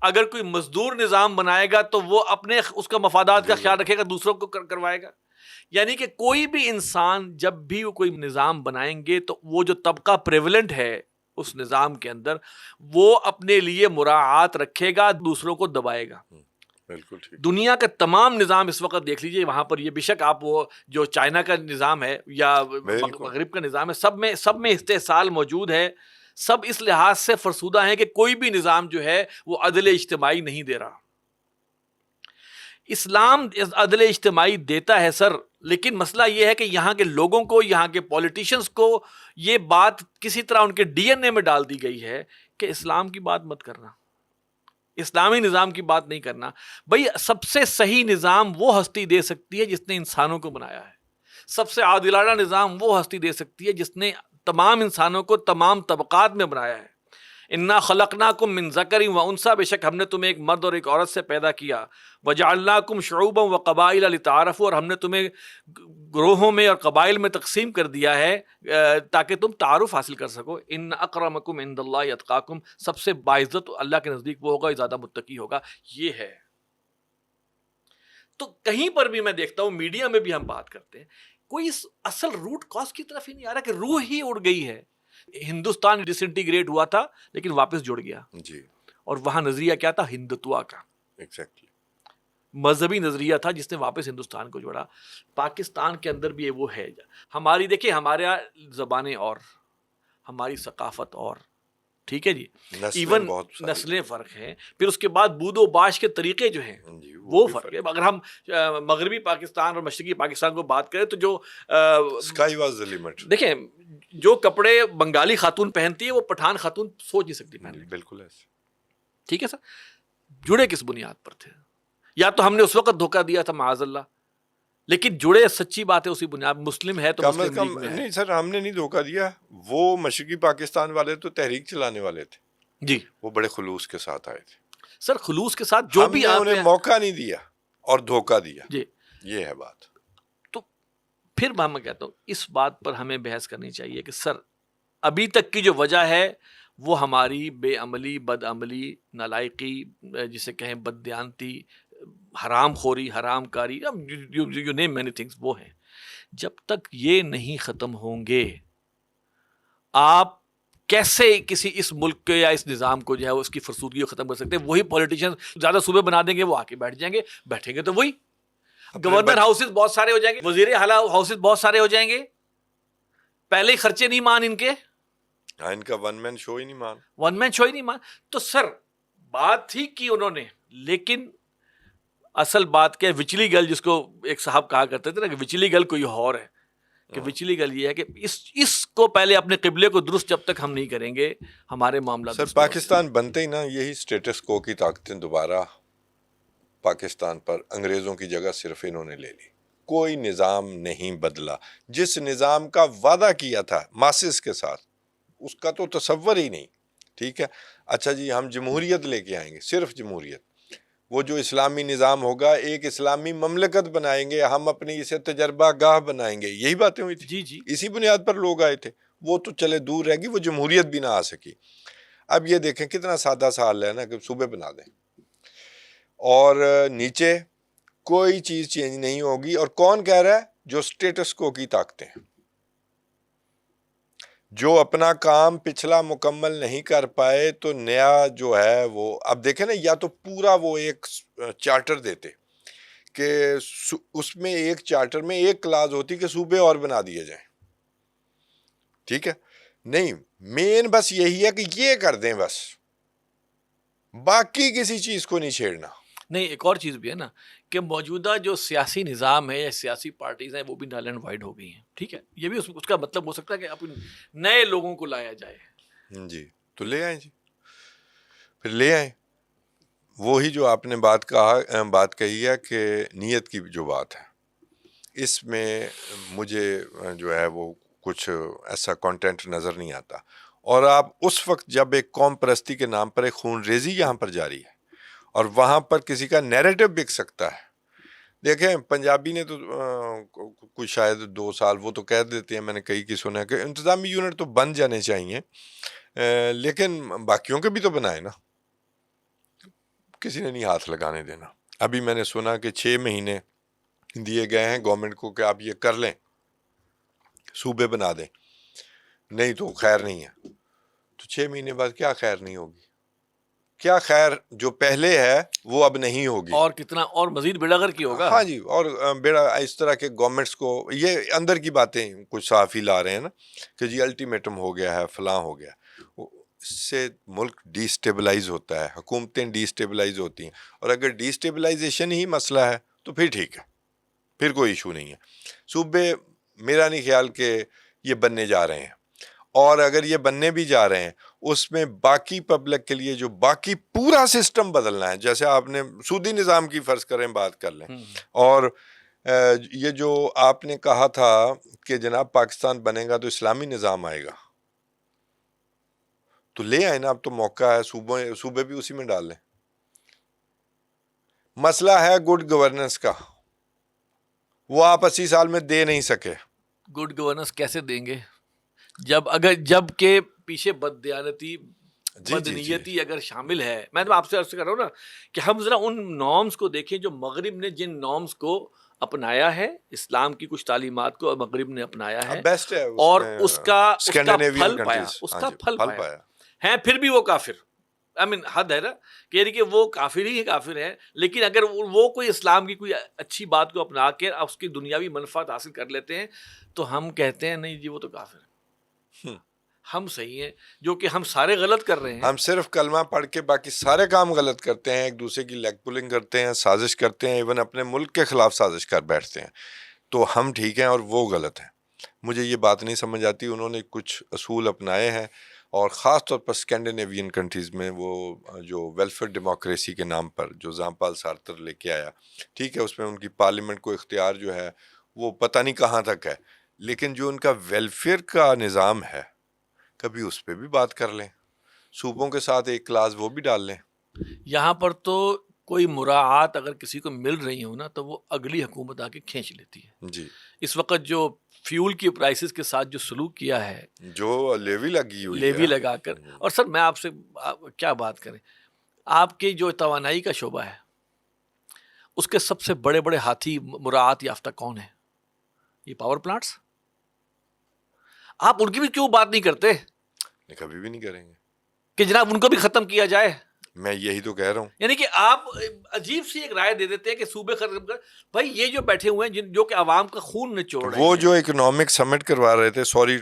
اگر کوئی مزدور نظام بنائے گا تو وہ اپنے اس کا مفادات کا خیال رکھے گا، دوسروں کو کروائے گا. یعنی کہ کوئی بھی انسان جب بھی وہ کوئی نظام بنائیں گے تو وہ جو طبقہ پریولنٹ ہے اس نظام کے اندر، وہ اپنے لیے مراعات رکھے گا، دوسروں کو دبائے گا. بالکل ٹھیک. دنیا کا تمام نظام اس وقت دیکھ لیجئے، وہاں پر یہ بے شک آپ وہ جو چائنا کا نظام ہے یا مغرب کا نظام ہے، سب میں استحصال موجود ہے. سب اس لحاظ سے فرسودہ ہیں کہ کوئی بھی نظام جو ہے وہ عدل اجتماعی نہیں دے رہا. اسلام عدل اجتماعی دیتا ہے سر، لیکن مسئلہ یہ ہے کہ یہاں کے لوگوں کو، یہاں کے پولیٹیشنز کو یہ بات کسی طرح ان کے ڈی این اے میں ڈال دی گئی ہے کہ اسلام کی بات مت کرنا، اسلامی نظام کی بات نہیں کرنا. بھئی سب سے صحیح نظام وہ ہستی دے سکتی ہے جس نے انسانوں کو بنایا ہے. سب سے عادلانہ نظام وہ ہستی دے سکتی ہے جس نے تمام انسانوں کو تمام طبقات میں بنایا ہے. انا خلقناکم من ذکر و انثی، بے شک ہم نے تمہیں ایک مرد اور ایک عورت سے پیدا کیا. وجعلناکم شعوبا و قبائل لتعارفوا، اور ہم نے تمہیں گروہوں میں اور قبائل میں تقسیم کر دیا ہے تاکہ تم تعارف حاصل کر سکو. ان اکرمکم عند اللہ اتقاکم، سب سے باعزت اللہ کے نزدیک وہ ہوگا جو زیادہ متقی ہوگا. یہ ہے. تو کہیں پر بھی میں دیکھتا ہوں، میڈیا میں بھی ہم بات کرتے ہیں کوئی اس اصل روٹ کاز کی طرف ہی نہیں آ رہا کہ روح ہی اڑ گئی ہے. ہندوستان ڈس انٹیگریٹ ہوا تھا لیکن واپس جڑ گیا, جی اور وہاں نظریہ کیا تھا؟ ہندتوا کا, ایگزیکٹلی. مذہبی نظریہ تھا جس نے واپس ہندوستان کو جوڑا. پاکستان کے اندر بھی وہ ہے. ہماری دیکھیں, ہمارے یہاں زبانیں اور ہماری ثقافت اور, ٹھیک ہے جی, ایون نسلیں فرق ہیں. پھر اس کے بعد بود و باش کے طریقے جو ہیں وہ فرق ہے. اگر ہم مغربی پاکستان اور مشرقی پاکستان کو بات کریں تو جو اسکائی واز دی لمٹ. دیکھیں, جو کپڑے بنگالی خاتون پہنتی ہے وہ پٹھان خاتون سوچ نہیں سکتی پہننے. بالکل ایسے. ٹھیک ہے سر, جڑے کس بنیاد پر تھے؟ یا تو ہم نے اس وقت دھوکہ دیا تھا معاذ اللہ, لیکن جڑے سچی بات ہے اسی بنیاد. مسلم ہے تو کم از مسلم کم لیگ میں ہے. نہیں سر, ہم نے نہیں دھوکہ دیا. وہ مشرقی پاکستان والے تو تحریک چلانے والے تھے جی, وہ بڑے خلوص کے ساتھ آئے تھے. سر خلوص کے ساتھ جو بھی ہم نے آپ انہیں موقع نہیں دیا اور دھوکہ دیا. جی, یہ ہے بات. تو پھر میں کہتا ہوں اس بات پر ہمیں بحث کرنی چاہیے کہ سر ابھی تک کی جو وجہ ہے وہ ہماری بے عملی, بد عملی, نالائقی, جسے کہیں بددیانتی, حرام خوری, حرام کاری, یو نیم مینی تھنگس, وہ ہیں. جب تک یہ نہیں ختم ہوں گے آپ کیسے کسی اس ملک کے یا اس نظام کو جو ہے اس کی فرسودگی کو ختم کر سکتے ہیں؟ وہی پولیٹیشین زیادہ صوبے بنا دیں گے, وہ آ کے بیٹھ جائیں گے. بیٹھیں گے تو وہی گورنر ہاؤسز بہت سارے ہو جائیں گے, وزیر اعلیٰ ہاؤسز بہت سارے ہو جائیں گے. پہلے ہی خرچے نہیں مان ان کے, ان کا ون مین شو ہی نہیں مان. ون مین شو ہی نہیں مان. تو سر بات ہی کی انہوں نے, لیکن اصل بات کیا ہے, وچلی گل جس کو ایک صاحب کہا کرتے تھے نا کہ وچلی گل کوئی اور ہے, کہ وچلی گل یہ ہے کہ اس کو پہلے اپنے قبلے کو درست جب تک ہم نہیں کریں گے ہمارے معاملات. سر پاکستان بنتے ہی نا یہی سٹیٹس کو کی طاقتیں دوبارہ پاکستان پر انگریزوں کی جگہ صرف انہوں نے لے لی. کوئی نظام نہیں بدلا. جس نظام کا وعدہ کیا تھا ماسس کے ساتھ اس کا تو تصور ہی نہیں. ٹھیک ہے, اچھا جی ہم جمہوریت لے کے آئیں گے, صرف جمہوریت. وہ جو اسلامی نظام ہوگا, ایک اسلامی مملکت بنائیں گے ہم, اپنی اسے تجربہ گاہ بنائیں گے. یہی باتیں ہوئی تھی. جی جی, اسی بنیاد پر لوگ آئے تھے. وہ تو چلے دور رہ گی, وہ جمہوریت بھی نہ آ سکی. اب یہ دیکھیں کتنا سادہ سا حل ہے نا کہ صوبے بنا دیں اور نیچے کوئی چیز چینج نہیں ہوگی. اور کون کہہ رہا ہے؟ جو سٹیٹس کو کی طاقتیں, جو اپنا کام پچھلا مکمل نہیں کر پائے تو نیا جو ہے وہ اب دیکھیں نا, یا تو پورا وہ ایک چارٹر دیتے کہ اس میں ایک چارٹر میں ایک کلاز ہوتی کہ صوبے اور بنا دیے جائیں. ٹھیک ہے, نہیں, مین بس یہی ہے کہ یہ کر دیں بس, باقی کسی چیز کو نہیں چھیڑنا. نہیں ایک اور چیز بھی ہے نا کہ موجودہ جو سیاسی نظام ہے یا سیاسی پارٹیز ہیں وہ بھی نل اینڈ وائڈ ہو گئی ہیں. ٹھیک ہے, یہ بھی اس کا مطلب ہو سکتا ہے کہ اپنے نئے لوگوں کو لایا جائے. جی, تو لے آئیں جی, پھر لے آئیں. وہی جو آپ نے بات کہی ہے کہ نیت کی جو بات ہے, اس میں مجھے جو ہے وہ کچھ ایسا کنٹینٹ نظر نہیں آتا. اور آپ اس وقت جب ایک قوم پرستی کے نام پر ایک خون ریزی یہاں پر جاری ہے اور وہاں پر کسی کا نیریٹو بک سکتا ہے. دیکھیں پنجابی نے تو کچھ شاید 2 سال وہ تو کہہ دیتے ہیں, میں نے کئی کی سنا ہے کہ انتظامی یونٹ تو بن جانے چاہیے, لیکن باقیوں کے بھی تو بنائے نا, کسی نے نہیں ہاتھ لگانے دینا. ابھی میں نے سنا کہ 6 مہینے دیے گئے ہیں گورنمنٹ کو کہ آپ یہ کر لیں, صوبے بنا دیں, نہیں تو خیر نہیں ہے. تو 6 مہینے بعد کیا خیر نہیں ہوگی؟ کیا خیر جو پہلے ہے وہ اب نہیں ہوگی, اور کتنا اور مزید بیڑا غرق کی ہوگا. ہاں جی, اور بیڑا اس طرح کے گورنمنٹس کو یہ اندر کی باتیں کچھ صحافی لا رہے ہیں نا کہ جی الٹیمیٹم ہو گیا ہے, فلاں ہو گیا. اس سے ملک ڈی اسٹیبلائز ہوتا ہے, حکومتیں ڈی اسٹیبلائز ہوتی ہیں, اور اگر ڈی اسٹیبلائزیشن ہی مسئلہ ہے تو پھر ٹھیک ہے, پھر کوئی ایشو نہیں ہے. صوبے میرا نہیں خیال کہ یہ بننے جا رہے ہیں, اور اگر یہ بننے بھی جا رہے ہیں اس میں باقی پبلک کے لیے جو باقی پورا سسٹم بدلنا ہے, جیسے آپ نے سودی نظام کی فرض کریں بات کر لیں, اور یہ جو آپ نے کہا تھا کہ جناب پاکستان بنے گا تو اسلامی نظام آئے گا, تو لے آئے نا, اب تو موقع ہے, صوبے بھی اسی میں ڈال لیں. مسئلہ ہے گڈ گورننس کا, وہ آپ 80 سال میں دے نہیں سکے. گڈ گورننس کیسے دیں گے جب کہ پیچھے بددیانتی بدنیتی اگر شامل ہے. میں تو آپ سے عرض کر رہا ہوں نا کہ ہم ذرا ان نارمز کو دیکھیں جو مغرب نے جن نارمز کو اپنایا ہے اسلام کی کچھ تعلیمات کو مغرب نے اپنایا ہے بیسٹ ہے اور اس کا اسکینڈینیوین پھل پایا، کنٹریز، اس ہاں کا جی، پھل پھل پایا پایا. ہیں، پھر بھی وہ کافر، حد ہے نا کہ وہ کافر ہی کافر ہے، لیکن اگر وہ کوئی اسلام کی کوئی اچھی بات کو اپنا کے اس کی دنیاوی منفعت حاصل کر لیتے ہیں تو ہم کہتے ہیں نہیں جی وہ تو کافر ہے، ہم صحیح ہیں، جو کہ ہم سارے غلط کر رہے ہیں. ہم صرف کلمہ پڑھ کے باقی سارے کام غلط کرتے ہیں، ایک دوسرے کی لیگ پولنگ کرتے ہیں، سازش کرتے ہیں، ایون اپنے ملک کے خلاف سازش کر بیٹھتے ہیں، تو ہم ٹھیک ہیں اور وہ غلط ہیں. مجھے یہ بات نہیں سمجھ آتی. انہوں نے کچھ اصول اپنائے ہیں اور خاص طور پر اسکینڈینیوین کنٹریز میں وہ جو ویلفیئر ڈیموکریسی کے نام پر جو جان پال سارتر لے کے آیا، ٹھیک ہے، اس میں ان کی پارلیمنٹ کو اختیار جو ہے وہ پتہ نہیں کہاں تک ہے، لیکن جو ان کا ویلفیئر کا نظام ہے کبھی اس پہ بھی بات کر لیں، صوبوں کے ساتھ ایک کلاس وہ بھی ڈال لیں. یہاں پر تو کوئی مراعات اگر کسی کو مل رہی ہو نا تو وہ اگلی حکومت آ کے کھینچ لیتی ہے. جی، اس وقت جو فیول کی پرائسز کے ساتھ جو سلوک کیا ہے، جو لیوی لگی ہوئی ہے، لیوی لگا کر، اور سر میں آپ سے کیا بات کریں، آپ کی جو توانائی کا شعبہ ہے اس کے سب سے بڑے بڑے ہاتھی مراعات یافتہ کون ہیں؟ یہ پاور پلانٹس. آپ ان کی بھی کیوں بات نہیں کرتے کبھی بھی نہیں کریں گے کہ جناب ان کو بھی ختم کیا جائے؟ میں یہی تو کہہ رہا ہوں. یعنی کہ آپ عجیب سی ایک رائے دے دیتے ہیں کہ صوبے ختم کر. بھائی یہ جو بیٹھے ہوئے ہیں جو کہ عوام کا خون نچوڑ رہے ہیں، وہ جو اکنامک سمٹ کروا رہے تھے، سوری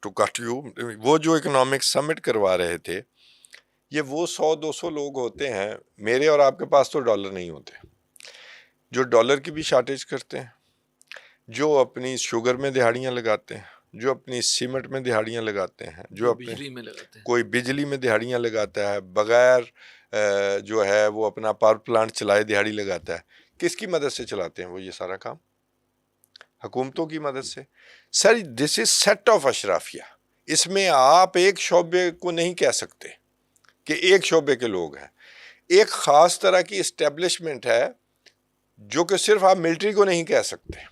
ٹو کٹ یو، وہ جو اکنامک سمٹ کروا رہے تھے، یہ وہ 100-200 لوگ ہوتے ہیں. میرے اور آپ کے پاس تو ڈالر نہیں ہوتے، جو ڈالر کی بھی شارٹیج کرتے ہیں، جو اپنی شوگر میں دہاڑیاں لگاتے ہیں، جو اپنی سیمنٹ میں دہاڑیاں لگاتے ہیں، جو اپنے بجلی میں لگاتے ہیں. کوئی بجلی میں دہاڑیاں لگاتا ہے، بغیر جو ہے وہ اپنا پاور پلانٹ چلائے دہاڑی لگاتا ہے. کس کی مدد سے چلاتے ہیں وہ یہ سارا کام؟ حکومتوں کی مدد سے. سر دس از سیٹ آف اشرافیہ. اس میں آپ ایک شعبے کو نہیں کہہ سکتے کہ ایک شعبے کے لوگ ہیں. ایک خاص طرح کی اسٹیبلشمنٹ ہے جو کہ صرف آپ ملٹری کو نہیں کہہ سکتے.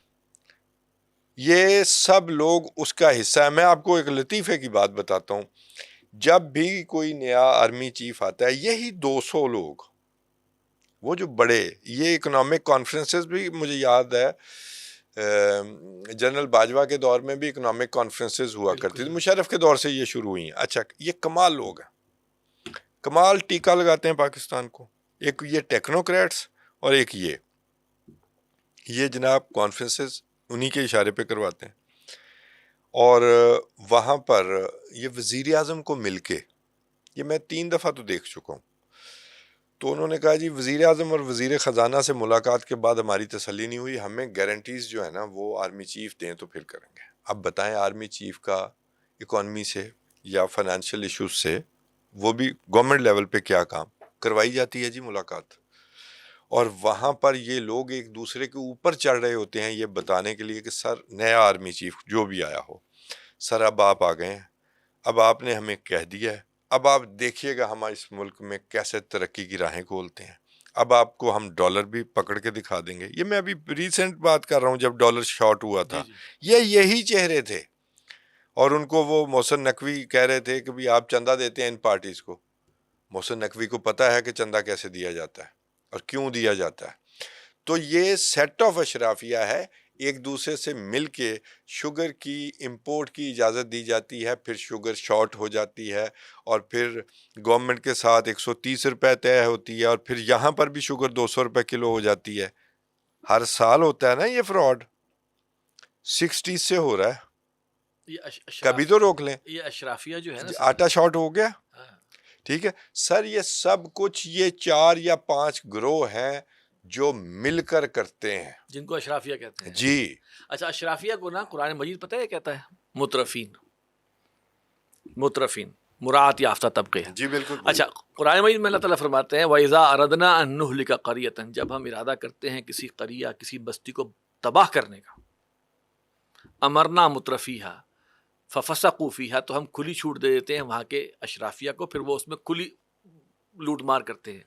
یہ سب لوگ اس کا حصہ ہے. میں آپ کو ایک لطیفے کی بات بتاتا ہوں. جب بھی کوئی نیا آرمی چیف آتا ہے، یہی 200 لوگ، وہ جو بڑے، یہ اکنامک کانفرنسز بھی مجھے یاد ہے جنرل باجوہ کے دور میں بھی اکنامک کانفرنسز ہوا کرتی تھی، مشرف کے دور سے یہ شروع ہوئی ہیں. اچھا، یہ کمال لوگ ہیں، کمال ٹیکہ لگاتے ہیں پاکستان کو. ایک یہ ٹیکنوکریٹس اور ایک یہ جناب کانفرنسز انہی کے اشارے پہ کرواتے ہیں. اور وہاں پر یہ وزیر اعظم کو مل کے، یہ میں 3 دفعہ تو دیکھ چکا ہوں، تو انہوں نے کہا جی وزیر اعظم اور وزیر خزانہ سے ملاقات کے بعد ہماری تسلی نہیں ہوئی، ہمیں گارنٹیز جو ہے نا وہ آرمی چیف دیں تو پھر کریں گے. اب بتائیں آرمی چیف کا اکانومی سے یا فائنینشیل ایشوز سے، وہ بھی گورنمنٹ لیول پہ کیا کام کروائی جاتی ہے جی ملاقات. اور وہاں پر یہ لوگ ایک دوسرے کے اوپر چڑھ رہے ہوتے ہیں یہ بتانے کے لیے کہ سر نیا آرمی چیف جو بھی آیا ہو، سر اب آپ آ گئے ہیں، اب آپ نے ہمیں کہہ دیا ہے، اب آپ دیکھیے گا ہم اس ملک میں کیسے ترقی کی راہیں کھولتے ہیں، اب آپ کو ہم ڈالر بھی پکڑ کے دکھا دیں گے. یہ میں ابھی ریسنٹ بات کر رہا ہوں جب ڈالر شارٹ ہوا تھا، یہی چہرے تھے. اور ان کو وہ محسن نقوی کہہ رہے تھے کہ بھی آپ چندہ دیتے ہیں ان پارٹیز کو. محسن نقوی کو پتہ ہے کہ چندہ کیسے دیا جاتا ہے اور کیوں دیا جاتا ہے. تو یہ سیٹ آف اشرافیہ ہے. ایک دوسرے سے مل کے شوگر کی امپورٹ کی اجازت دی جاتی ہے، پھر شوگر شارٹ ہو جاتی ہے اور پھر گورنمنٹ کے ساتھ 130 روپے طے ہوتی ہے اور پھر یہاں پر بھی شوگر 200 روپے کلو ہو جاتی ہے. ہر سال ہوتا ہے نا یہ فراڈ. 60 سے ہو رہا ہے، کبھی تو روک لیں. یہ اشرافیہ جو ہے نا آٹا شارٹ ہو گیا، ٹھیک ہے سر. یہ سب کچھ یہ 4 یا 5 گروہ ہیں جو مل کر کرتے ہیں، جن کو اشرافیہ کہتے ہیں. جی. اچھا، اشرافیہ کو نا قرآن مجید پتہ ہے کہتا ہے مترفین مراعات یافتہ طبقے. جی بالکل. اچھا، قرآن مجید میں اللہ تعالیٰ فرماتے ہیں وَإِذَا أَرَدْنَا أَن نُهْلِكَ قَرْيَةً، جب ہم ارادہ کرتے ہیں کسی قریہ، کسی بستی کو تباہ کرنے کا، امرنا مترفیہا ففسقوا فیہا، تو ہم کھلی چھوٹ دے دیتے ہیں وہاں کے اشرافیہ کو، پھر وہ اس میں کھلی لوٹ مار کرتے ہیں.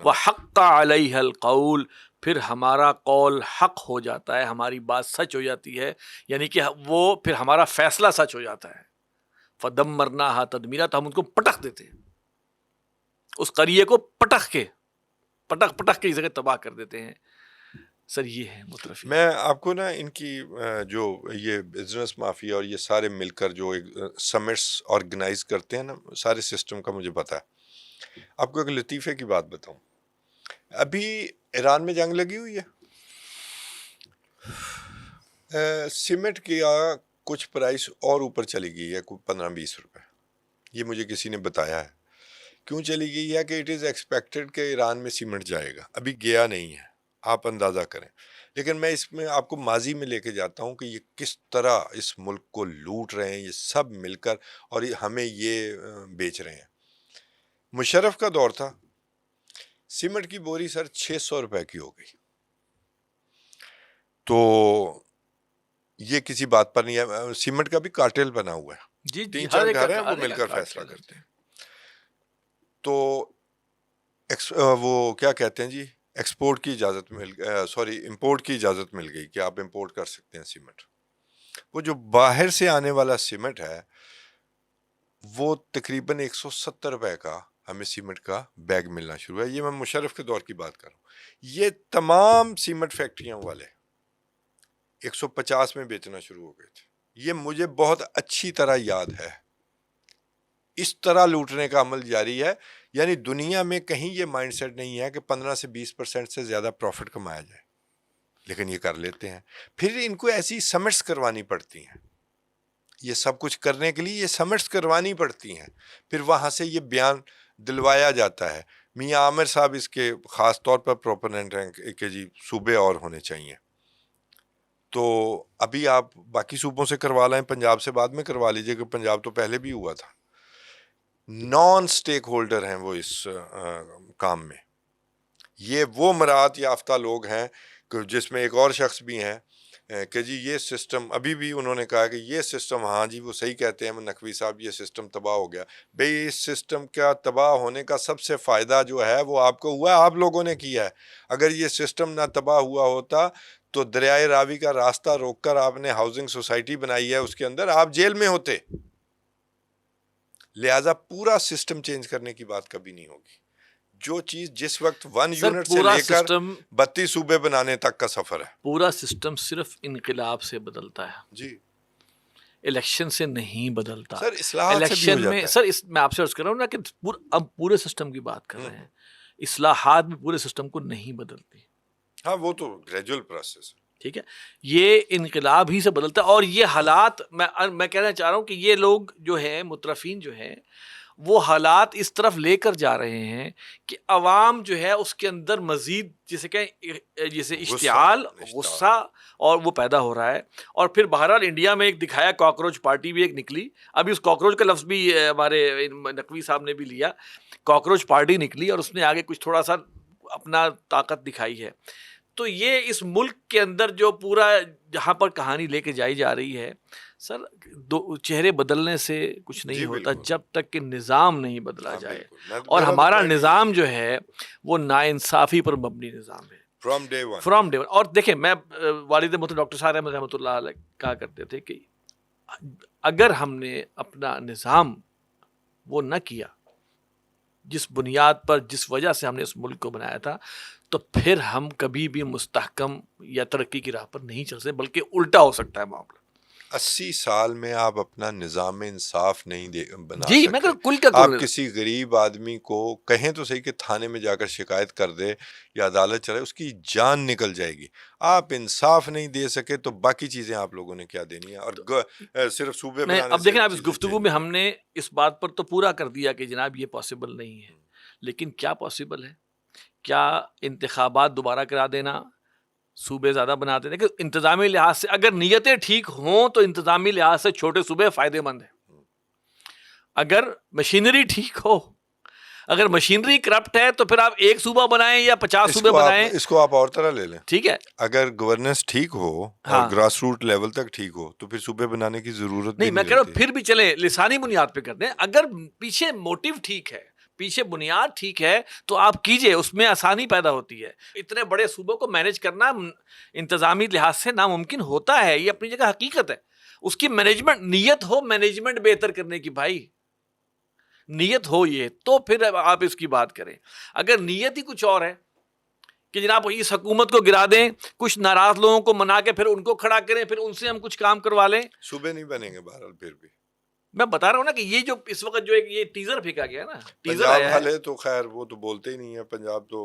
وَحَقَّ عَلَيْهَا الْقَوْلُ، پھر ہمارا قول حق ہو جاتا ہے، ہماری بات سچ ہو جاتی ہے، یعنی کہ وہ پھر ہمارا فیصلہ سچ ہو جاتا ہے. فَدَمَّرْنَاهَا تَدْمِيرًا، تو ہم ان کو پٹخ دیتے ہیں، اس قریے کو پٹخ کے اس جگہ تباہ کر دیتے ہیں. سر یہ ہے مترفین. میں آپ کو نا ان کی جو یہ بزنس مافیا اور یہ سارے مل کر جو سمٹس آرگنائز کرتے ہیں نا، سارے سسٹم کا مجھے پتہ ہے. آپ کو ایک لطیفے کی بات بتاؤں. ابھی ایران میں جنگ لگی ہوئی ہے، سیمنٹ کی کچھ پرائس اور اوپر چلی گئی ہے، کوئی 15-20 روپے. یہ مجھے کسی نے بتایا ہے. کیوں چلی گئی ہے؟ کہ اٹ از ایکسپیکٹڈ کہ ایران میں سیمنٹ جائے گا. ابھی گیا نہیں ہے، آپ اندازہ کریں. لیکن میں اس میں آپ کو ماضی میں لے کے جاتا ہوں کہ یہ کس طرح اس ملک کو لوٹ رہے ہیں یہ سب مل کر، اور ہمیں یہ بیچ رہے ہیں. مشرف کا دور تھا، سیمنٹ کی بوری سر 600 روپے کی ہو گئی. تو یہ کسی بات پر نہیں ہے. سیمنٹ کا بھی کارٹیل بنا ہوا ہے، جی 3-4 گھر ہیں وہ مل کر فیصلہ کرتے ہیں. تو وہ کیا کہتے ہیں جی، ایکسپورٹ کی اجازت امپورٹ کی اجازت مل گئی کہ آپ امپورٹ کر سکتے ہیں سیمنٹ. وہ جو باہر سے آنے والا سیمنٹ ہے وہ تقریباً 170 روپے کا ہمیں سیمنٹ کا بیگ ملنا شروع ہے. یہ میں مشرف کے دور کی بات کر رہا ہوں. یہ تمام سیمنٹ فیکٹریاں والے 150 میں بیچنا شروع ہو گئے تھے. یہ مجھے بہت اچھی طرح یاد ہے. اس طرح لوٹنے کا عمل جاری ہے. یعنی دنیا میں کہیں یہ مائنڈ سیٹ نہیں ہے کہ 15 سے 20% سے زیادہ پروفٹ کمایا جائے، لیکن یہ کر لیتے ہیں. پھر ان کو ایسی سمٹس کروانی پڑتی ہیں. یہ سب کچھ کرنے کے لیے یہ سمٹس کروانی پڑتی ہیں. پھر وہاں سے یہ بیان دلوایا جاتا ہے. میاں عامر صاحب اس کے خاص طور پر پروپوننٹ ہیں کہ جی صوبے اور ہونے چاہیے. تو ابھی آپ باقی صوبوں سے کروا لائیں، پنجاب سے بعد میں کروا لیجئے کہ پنجاب تو پہلے بھی ہوا تھا. نان سٹیک ہولڈر ہیں وہ اس کام میں. یہ وہ مراعات یافتہ لوگ ہیں کہ جس میں ایک اور شخص بھی ہیں کہ جی یہ سسٹم، ابھی بھی انہوں نے کہا کہ یہ سسٹم، ہاں جی وہ صحیح کہتے ہیں نقوی صاحب، یہ سسٹم تباہ ہو گیا. بھئی اس سسٹم کا تباہ ہونے کا سب سے فائدہ جو ہے وہ آپ کو ہوا ہے، آپ لوگوں نے کیا ہے. اگر یہ سسٹم نہ تباہ ہوا ہوتا تو دریائے راوی کا راستہ روک کر آپ نے ہاؤسنگ سوسائٹی بنائی ہے، اس کے اندر آپ جیل میں ہوتے. لہٰذا پورا سسٹم چینج کرنے کی بات کبھی نہیں ہوگی. جو چیز جس وقت 1 یونٹ سے لے کر 32 صوبے بنانے تک کا سفر ہے، پورا سسٹم صرف انقلاب سے بدلتا ہے جی، الیکشن سے نہیں بدلتا. سر اصلاحات سے بھی ہو الیکشن میں جاتا ہے. سر میں آپ سے عرض کر رہا ہوں نا کہ اب پورے سسٹم کی بات کر رہے ہیں. اصلاحات بھی پورے سسٹم کو نہیں بدلتی. ہاں وہ تو گریجول پروسیس. ٹھیک ہے، یہ انقلاب ہی سے بدلتا ہے. اور یہ حالات میں کہنا چاہ رہا ہوں کہ یہ لوگ جو ہیں مترفین جو ہیں وہ حالات اس طرف لے کر جا رہے ہیں کہ عوام جو ہے اس کے اندر مزید جیسے اشتعال، غصہ اور وہ پیدا ہو رہا ہے. اور پھر بہرحال انڈیا میں ایک دکھایا، کاکروچ پارٹی بھی ایک نکلی. ابھی اس کاکروچ کا لفظ بھی ہمارے نقوی صاحب نے بھی لیا. کاکروچ پارٹی نکلی اور اس نے آگے کچھ تھوڑا سا اپنا طاقت دکھائی ہے. تو یہ اس ملک کے اندر جو پورا جہاں پر کہانی لے کے جائی جا رہی ہے سر، چہرے بدلنے سے کچھ نہیں ہوتا جب تک کہ نظام نہیں بدلا جائے. اور ہمارا نظام جو ہے وہ ناانصافی پر مبنی نظام ہے فرام ڈے ون. اور دیکھیں، میں والد محترم ڈاکٹر صاحب احمد رحمۃ اللہ علیہ کہا کرتے تھے کہ اگر ہم نے اپنا نظام وہ نہ کیا جس بنیاد پر، جس وجہ سے ہم نے اس ملک کو بنایا تھا، تو پھر ہم کبھی بھی مستحکم یا ترقی کی راہ پر نہیں چل سکتے، بلکہ الٹا ہو سکتا ہے معاملہ. 80 سال میں آپ اپنا نظام انصاف نہیں بنا جی، میں سکتے. آپ کسی غریب آدمی کو کہیں تو صحیح کہ تھانے میں جا کر شکایت کر دے یا عدالت چلائے، اس کی جان نکل جائے گی. آپ انصاف نہیں دے سکے تو باقی چیزیں آپ لوگوں نے کیا دینی ہے. اور صرف صوبے بنانے سے. اب دیکھیں، اب اس گفتگو میں ہم نے اس بات پر تو پورا کر دیا کہ جناب یہ پاسبل نہیں ہے. لیکن کیا پاسبل ہے؟ کیا انتخابات دوبارہ کرا دینا، صوبے زیادہ بنا دینا؟ کہ انتظامی لحاظ سے اگر نیتیں ٹھیک ہوں تو انتظامی لحاظ سے چھوٹے صوبے فائدے مند ہیں. اگر مشینری ٹھیک ہو، اگر مشینری کرپٹ ہے تو پھر آپ ایک صوبہ بنائیں یا 50 صوبے بنائیں. اس کو آپ اور طرح لے لیں. ٹھیک ہے، اگر گورننس ٹھیک ہو اور گراس روٹ لیول تک ٹھیک ہو تو پھر صوبے بنانے کی ضرورت نہیں. میں کہہ رہا ہوں پھر بھی چلیں لسانی بنیاد پہ کر دیں. اگر پیچھے موٹیو ٹھیک ہے، پیچھے بنیاد ٹھیک ہے تو آپ کیجئے، اس میں آسانی پیدا ہوتی ہے. اتنے بڑے صوبوں کو مینج کرنا انتظامی لحاظ سے ناممکن ہوتا ہے، یہ اپنی جگہ حقیقت ہے. اس کی مینجمنٹ، نیت ہو مینجمنٹ بہتر کرنے کی، بھائی نیت ہو یہ، تو پھر آپ اس کی بات کریں. اگر نیت ہی کچھ اور ہے کہ جناب اس حکومت کو گرا دیں, کچھ ناراض لوگوں کو منا کے پھر ان کو کھڑا کریں, پھر ان سے ہم کچھ کام کروا لیں. صوبے نہیں بنیں گے بہرحال پھر بھی. میں بتا رہا ہوں نا کہ یہ جو اس وقت جو ایک یہ ٹیزر پھینکا گیا نا, ٹیزر پنجاب آیا ہے والے تو خیر وہ تو بولتے ہی نہیں ہے, پنجاب تو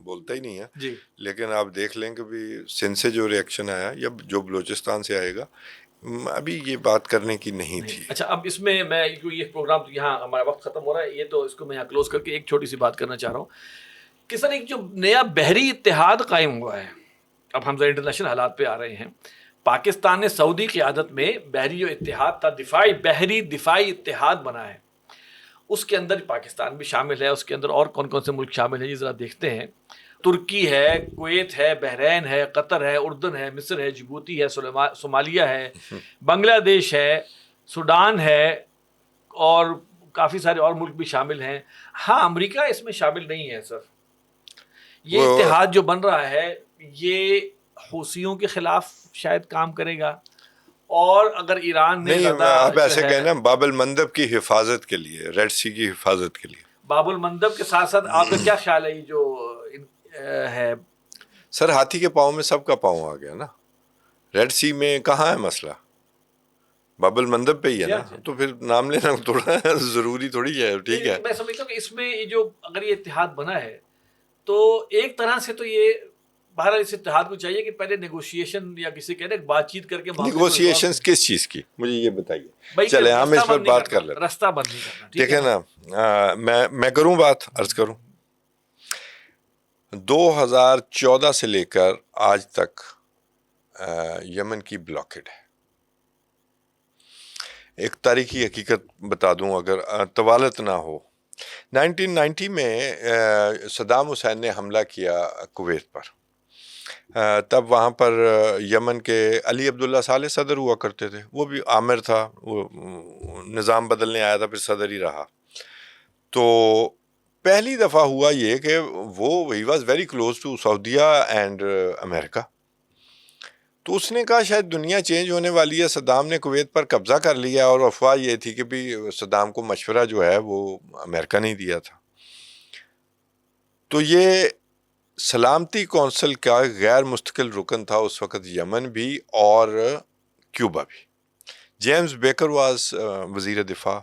بولتا ہی نہیں ہے جی, لیکن آپ دیکھ لیں کہ بھی سندھ سے جو ریئیکشن آیا یا جو بلوچستان سے آئے گا, ابھی یہ بات کرنے کی نہیں تھی. اچھا اب اس میں میں یہ پروگرام یہاں ہمارا وقت ختم ہو رہا ہے, یہ تو اس کو میں یہاں کلوز کر کے ایک چھوٹی سی بات کرنا چاہ رہا ہوں کہ سر ایک جو نیا بحری اتحاد قائم ہوا ہے, اب ہم انٹرنیشنل حالات پہ آ رہے ہیں, پاکستان نے سعودی قیادت میں بحری جو اتحاد تھا, بحری دفاعی اتحاد بنا ہے, اس کے اندر پاکستان بھی شامل ہے, اس کے اندر اور کون کون سے ملک شامل ہیں یہ ذرا دیکھتے ہیں. ترکی ہے, کویت ہے, بحرین ہے, قطر ہے, اردن ہے, مصر ہے, جبوتی ہے, صومالیہ ہے, بنگلہ دیش ہے, سوڈان ہے, اور کافی سارے اور ملک بھی شامل ہیں. ہاں امریکہ اس میں شامل نہیں ہے سر. یہ اتحاد جو بن رہا ہے یہ حوثیوں کے خلاف شاید کام کرے گا, اور اگر ایران نے نہیں, آپ ایسے کہیں نا باب المندب کی حفاظت کے لیے, ریڈ سی کی حفاظت کے لیے. باب المندب کے ساتھ ساتھ آپ کا کیا خیال ہے یہ جو ہے؟ سر ہاتھی کے پاؤں میں سب کا پاؤں آ گیا نا, ریڈ سی میں کہاں ہے مسئلہ, باب المندب پہ ہی ہے نا, تو پھر نام لینا تھوڑا ضروری تھوڑی ہے. ٹھیک ہے, میں سمجھتا ہوں کہ اس میں یہ جو اگر یہ اتحاد بنا ہے تو ایک طرح سے تو یہ بہرحال اس اتحاد کو چاہیے کہ پہلے نیگوشیشن یا کسی کہنے بات چیت کر کے نیگوشیشنز کس چیز کی مجھے یہ بتائیے, چلے ہم اس پر بات کر لیتے. رستہ بند نہیں کرنا, دیکھیں نا, میں کروں بات, عرض کروں. 2014 سے لے کر آج تک یمن کی بلاکڈ ہے. ایک تاریخی حقیقت بتا دوں اگر طوالت نہ ہو, 1990 میں صدام حسین نے حملہ کیا کویت پر, تب وہاں پر یمن کے علی عبداللہ صالح صدر ہوا کرتے تھے, وہ بھی عامر تھا, وہ نظام بدلنے آیا تھا پھر صدر ہی رہا. تو پہلی دفعہ ہوا یہ کہ وہ ہی واز ویری کلوز ٹو سعودیہ اینڈ امریکہ. تو اس نے کہا شاید دنیا چینج ہونے والی ہے, صدام نے کویت پر قبضہ کر لیا, اور افواہ یہ تھی کہ بھی صدام کو مشورہ جو ہے وہ امریکہ نے دیا تھا. تو یہ سلامتی کونسل کا غیر مستقل رکن تھا اس وقت یمن بھی اور کیوبا بھی. جیمز بیکر واز وزیر دفاع,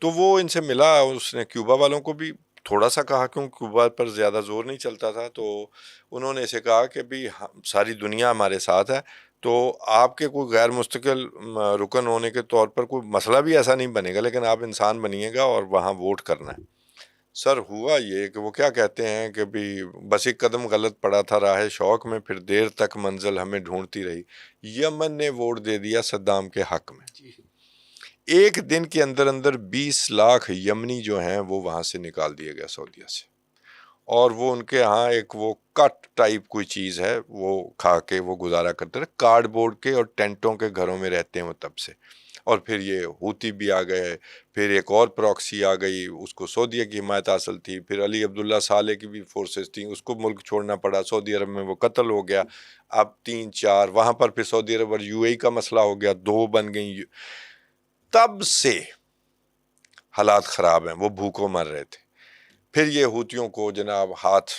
تو وہ ان سے ملا, اس نے کیوبا والوں کو بھی تھوڑا سا کہا, کیوں کیوبا پر زیادہ زور نہیں چلتا تھا, تو انہوں نے اسے کہا کہ بھی ساری دنیا ہمارے ساتھ ہے, تو آپ کے کوئی غیر مستقل رکن ہونے کے طور پر کوئی مسئلہ بھی ایسا نہیں بنے گا, لیکن آپ انسان بنیے گا اور وہاں ووٹ کرنا ہے. سر ہوا یہ کہ وہ کیا کہتے ہیں کہ بھی بس ایک قدم غلط پڑا تھا راہ شوق میں, پھر دیر تک منزل ہمیں ڈھونڈتی رہی. یمن نے ووٹ دے دیا صدام کے حق میں. ایک دن کے اندر اندر 20 لاکھ یمنی جو ہیں وہ وہاں سے نکال دیے گئے سعودیہ سے, اور وہ ان کے ہاں ایک وہ کٹ ٹائپ کوئی چیز ہے وہ کھا کے وہ گزارا کرتے رہے, کارڈ بورڈ کے اور ٹینٹوں کے گھروں میں رہتے ہیں وہ تب سے. اور پھر یہ ہوتی بھی آ گئے, پھر ایک اور پراکسی آ گئی, اس کو سعودیہ کی حمایت حاصل تھی, پھر علی عبداللہ صالح کی بھی فورسز تھیں, اس کو ملک چھوڑنا پڑا, سعودی عرب میں وہ قتل ہو گیا. اب 3-4 وہاں پر, پھر سعودی عرب اور UAE کا مسئلہ ہو گیا, 2 بن گئیں. تب سے حالات خراب ہیں, وہ بھوکوں مر رہے تھے. پھر یہ ہوتیوں کو جناب ہاتھ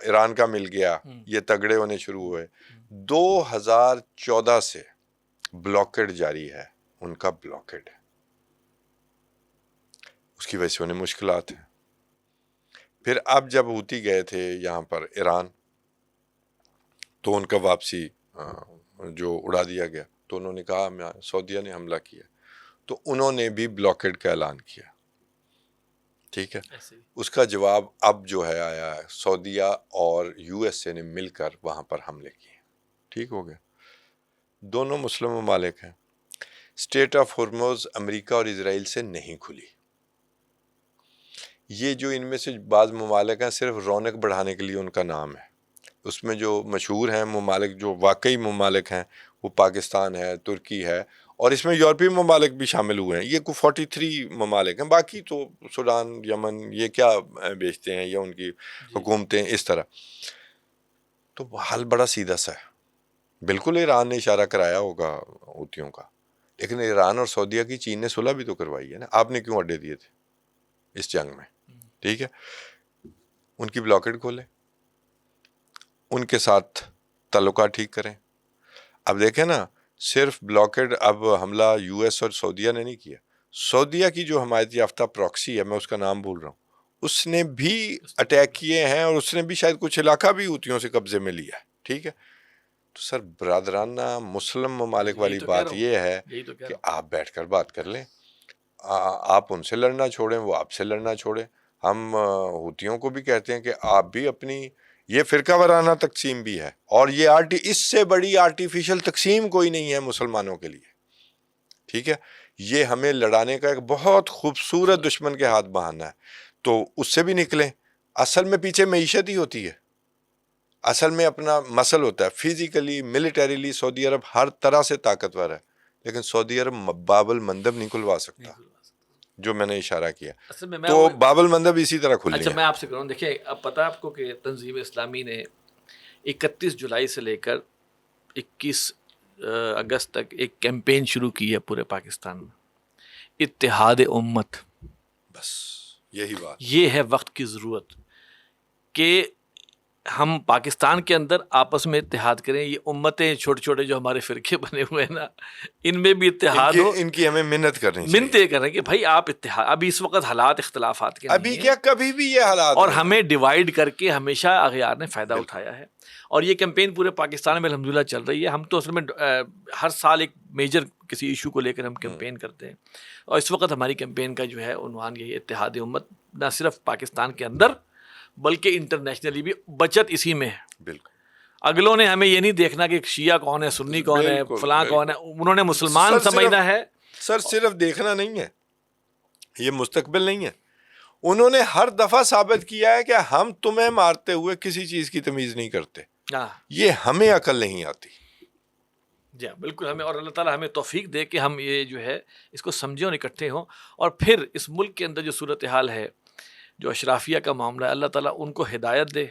ایران کا مل گیا, یہ تگڑے ہونے شروع ہوئے. 2014 سے بلاکڈ جاری ہے, ان کا بلاکڈ ہے, اس کی وجہ سے انہیں مشکلات ہیں. پھر اب جب ہوتی گئے تھے یہاں پر ایران, تو ان کا واپسی جو اڑا دیا گیا, تو انہوں نے کہا سعودیہ نے حملہ کیا, تو انہوں نے بھی بلاکڈ کا اعلان کیا. ٹھیک ہے, اس کا جواب اب جو ہے آیا ہے, سعودیہ اور USA نے مل کر وہاں پر حملے کیے. ٹھیک ہو گیا, دونوں مسلم ممالک ہیں. اسٹریٹ آف ہرمز امریکہ اور اسرائیل سے نہیں کھلی. یہ جو ان میں سے بعض ممالک ہیں صرف رونق بڑھانے کے لیے ان کا نام ہے. اس میں جو مشہور ہیں ممالک جو واقعی ممالک ہیں وہ پاکستان ہے, ترکی ہے, اور اس میں یورپی ممالک بھی شامل ہوئے ہیں. یہ کوئی 43 ممالک ہیں, باقی تو سوڈان, یمن, یہ کیا بیچتے ہیں, یا ان کی حکومتیں اس طرح. تو حل بڑا سیدھا سا ہے. بالکل ایران نے اشارہ کرایا ہوگا ہوتیوں کا, لیکن ایران اور سعودیہ کی چین نے صلح بھی تو کروائی ہے نا. آپ نے کیوں اڈے دیے تھے اس جنگ میں؟ ٹھیک ہے, ان کی بلاکڈ کھولے, ان کے ساتھ تعلقات ٹھیک کریں. اب دیکھیں نا, صرف بلاکڈ اب حملہ یو ایس اور سعودیہ نے نہیں کیا. سعودیہ کی جو حمایت یافتہ پراکسی ہے, میں اس کا نام بھول رہا ہوں, اس نے بھی اٹیک کیے ہیں اور اس نے بھی شاید کچھ علاقہ بھی ہوتیوں سے قبضے میں لیا ہے. ٹھیک ہے, تو سر برادرانہ مسلم ممالک والی بات یہ ہے کہ آپ بیٹھ کر بات کر لیں. آپ ان سے لڑنا چھوڑیں, وہ آپ سے لڑنا چھوڑیں. ہم ہوتیوں کو بھی کہتے ہیں کہ آپ بھی اپنی, یہ فرقہ وارانہ تقسیم بھی ہے, اور یہ اس سے بڑی آرٹیفیشل تقسیم کوئی نہیں ہے مسلمانوں کے لیے. ٹھیک ہے, یہ ہمیں لڑانے کا ایک بہت خوبصورت دشمن کے ہاتھ بہانا ہے, تو اس سے بھی نکلیں. اصل میں پیچھے معیشت ہی ہوتی ہے, اصل میں اپنا مسل ہوتا ہے. فزیکلی ملٹریلی سعودی عرب ہر طرح سے طاقتور ہے, لیکن سعودی عرب باب المندب نہیں کھلوا سکتا, جو میں نے اشارہ کیا. تو باب المندب اسی طرح کھلنی ہے. اچھا میں آپ سے کروں, دیکھیں اب پتہ آپ کو کہ تنظیم اسلامی نے 31 جولائی سے لے کر 21 اگست تک ایک کیمپین شروع کی ہے پورے پاکستان میں, اتحاد امت. بس یہی بات, یہ ہے وقت کی ضرورت کہ ہم پاکستان کے اندر آپس میں اتحاد کریں. یہ امتیں چھوٹے چھوٹے جو ہمارے فرقے بنے ہوئے ہیں نا, ان میں بھی اتحاد ہو. ان کی ہمیں منت کرنی چاہیے, منتیں کریں کہ بھائی آپ اتحاد, ابھی اس وقت حالات اختلافات کے ابھی کیا کبھی بھی یہ حالات, اور ہمیں ڈیوائیڈ کر کے ہمیشہ اغیار نے فائدہ اٹھایا ہے. اور یہ کیمپین پورے پاکستان میں الحمدللہ چل رہی ہے. ہم تو اصل میں ہر سال ایک میجر کسی ایشو کو لے کر ہم کیمپین کرتے ہیں, اور اس وقت ہماری کیمپین کا جو ہے عنوان یہی اتحاد امت, نہ صرف پاکستان کے اندر بلکہ انٹرنیشنلی بھی. بچت اسی میں ہے. بالکل, اگلوں نے ہمیں یہ نہیں دیکھنا کہ شیعہ کون ہے, سنی کون ہے, فلاں کون ہے, انہوں نے مسلمان سمجھنا ہے. سر صرف دیکھنا نہیں ہے, یہ مستقبل نہیں ہے. انہوں نے ہر دفعہ ثابت کیا ہے کہ ہم تمہیں مارتے ہوئے کسی چیز کی تمیز نہیں کرتے. یہ ہمیں عقل نہیں آتی. جی بالکل, ہمیں, اور اللہ تعالیٰ ہمیں توفیق دے کہ ہم یہ جو ہے اس کو سمجھیں اور اکٹھے ہوں. اور پھر اس ملک کے اندر جو صورتحال ہے, جو اشرافیہ کا معاملہ ہے, اللہ تعالیٰ ان کو ہدایت دے.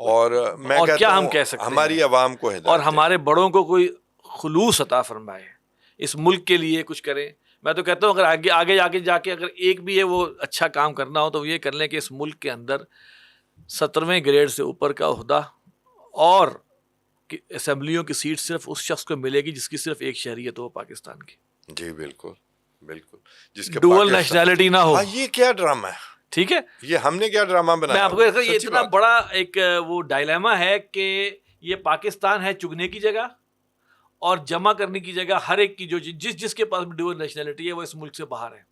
اور میں اور کہتا کیا ہوں ہم کہہ سکتے ہماری ہیں, عوام کو ہدایت اور دے. ہمارے بڑوں کو کوئی خلوص عطا فرمائے, اس ملک کے لیے کچھ کریں. میں تو کہتا ہوں اگر آگے جا کے اگر ایک بھی ہے وہ اچھا کام کرنا ہو تو یہ کر لیں کہ اس ملک کے اندر 17ویں گریڈ سے اوپر کا عہدہ اور اسمبلیوں کی سیٹ صرف اس شخص کو ملے گی جس کی صرف ایک شہریت ہو پاکستان کی. جی بالکل بالکل, جس کے ڈوول نیشنلٹی نہ ہو. یہ کیا ڈرامہ ہے, ٹھیک ہے, یہ ہم نے کیا ڈرامہ بنایا. میں آپ کو یہ اتنا بڑا ایک وہ ڈائلیما ہے کہ یہ پاکستان ہے چگنے کی جگہ اور جمع کرنے کی جگہ. ہر ایک کی جو جس کے پاس ڈوول نیشنلٹی ہے وہ اس ملک سے باہر ہے.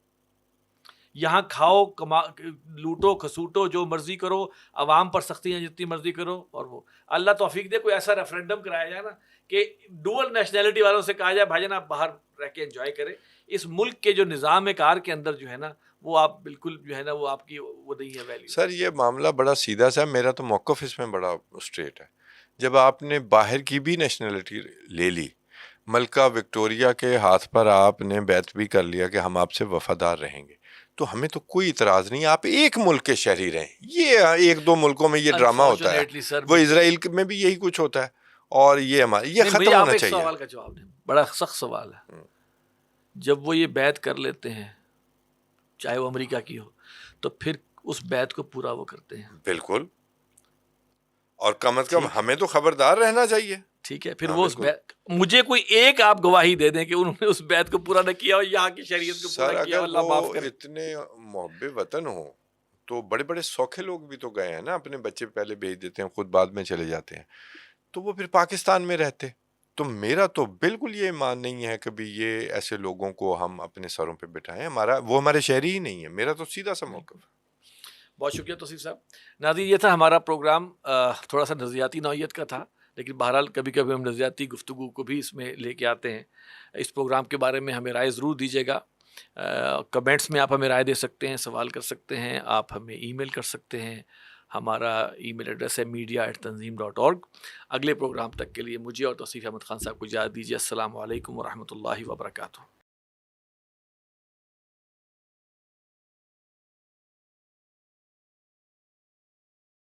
یہاں کھاؤ, لوٹو کھسوٹو, جو مرضی کرو, عوام پر سختیاں جتنی مرضی کرو. اور وہ اللہ توفیق دے کوئی ایسا ریفرینڈم کرایا جائے نا کہ ڈوول نیشنلٹی والوں سے کہا جائے بھائی جان آپ باہر رہ کے انجوائے کریں. اس ملک کے جو نظام کار کے اندر جو ہے نا وہ آپ بالکل جو ہے نا وہ آپ کی وہ نہیں ہے ویلیو. سر یہ معاملہ بڑا سیدھا سا ہے, میرا تو موقف اس میں بڑا اسٹریٹ ہے. جب آپ نے باہر کی بھی نیشنلٹی لے لی, ملکہ وکٹوریہ کے ہاتھ پر آپ نے بیعت بھی کر لیا کہ ہم آپ سے وفادار رہیں گے, تو ہمیں تو کوئی اعتراض نہیں, آپ ایک ملک کے شہری رہیں. یہ ایک دو ملکوں میں یہ ڈرامہ ہوتا ہے, وہ اسرائیل میں بھی یہی کچھ ہوتا ہے, اور یہ ہمارا یہ ختم ہونا چاہیے. سوال کا جواب دیں, بڑا سخت سوال ہے. جب وہ یہ بیعت کر لیتے ہیں چاہے وہ امریکہ کی ہو, تو پھر اس بیعت کو پورا وہ کرتے ہیں. بالکل, اور کم از کم ہمیں تو خبردار رہنا چاہیے. ٹھیک ہے, پھر وہ اس بیعت, مجھے کوئی ایک آپ گواہی دے دیں کہ انہوں نے اس بیعت کو پورا نہ کیا اور یہاں کی شریعت کو پورا کیا. اللہ معاف کرے. اتنے محب وطن ہوں تو بڑے بڑے سوکھے لوگ بھی تو گئے ہیں نا, اپنے بچے پہلے بھیج دیتے ہیں, خود بعد میں چلے جاتے ہیں, تو وہ پھر پاکستان میں رہتے. تو میرا تو بالکل یہ ایمان نہیں ہے کبھی یہ ایسے لوگوں کو ہم اپنے سروں پہ بٹھائیں. وہ ہمارے شہری ہی نہیں ہے. میرا تو سیدھا سا موقف ہے. بہت شکریہ توصیف صاحب. ناظرین, یہ تھا ہمارا پروگرام, تھوڑا سا نظریاتی نوعیت کا تھا, لیکن بہرحال کبھی کبھی ہم نظریاتی گفتگو کو بھی اس میں لے کے آتے ہیں. اس پروگرام کے بارے میں ہمیں رائے ضرور دیجیے گا. کمنٹس میں آپ ہمیں رائے دے سکتے ہیں, سوال کر سکتے ہیں, آپ ہمیں ای میل کر سکتے ہیں. ہمارا ای میل ایڈریس ہے media@tanzeem.org. اگلے پروگرام تک کے لیے مجھے اور توصیف احمد خان صاحب کو اجازت دیجیے. السلام علیکم ورحمۃ اللہ وبرکاتہ.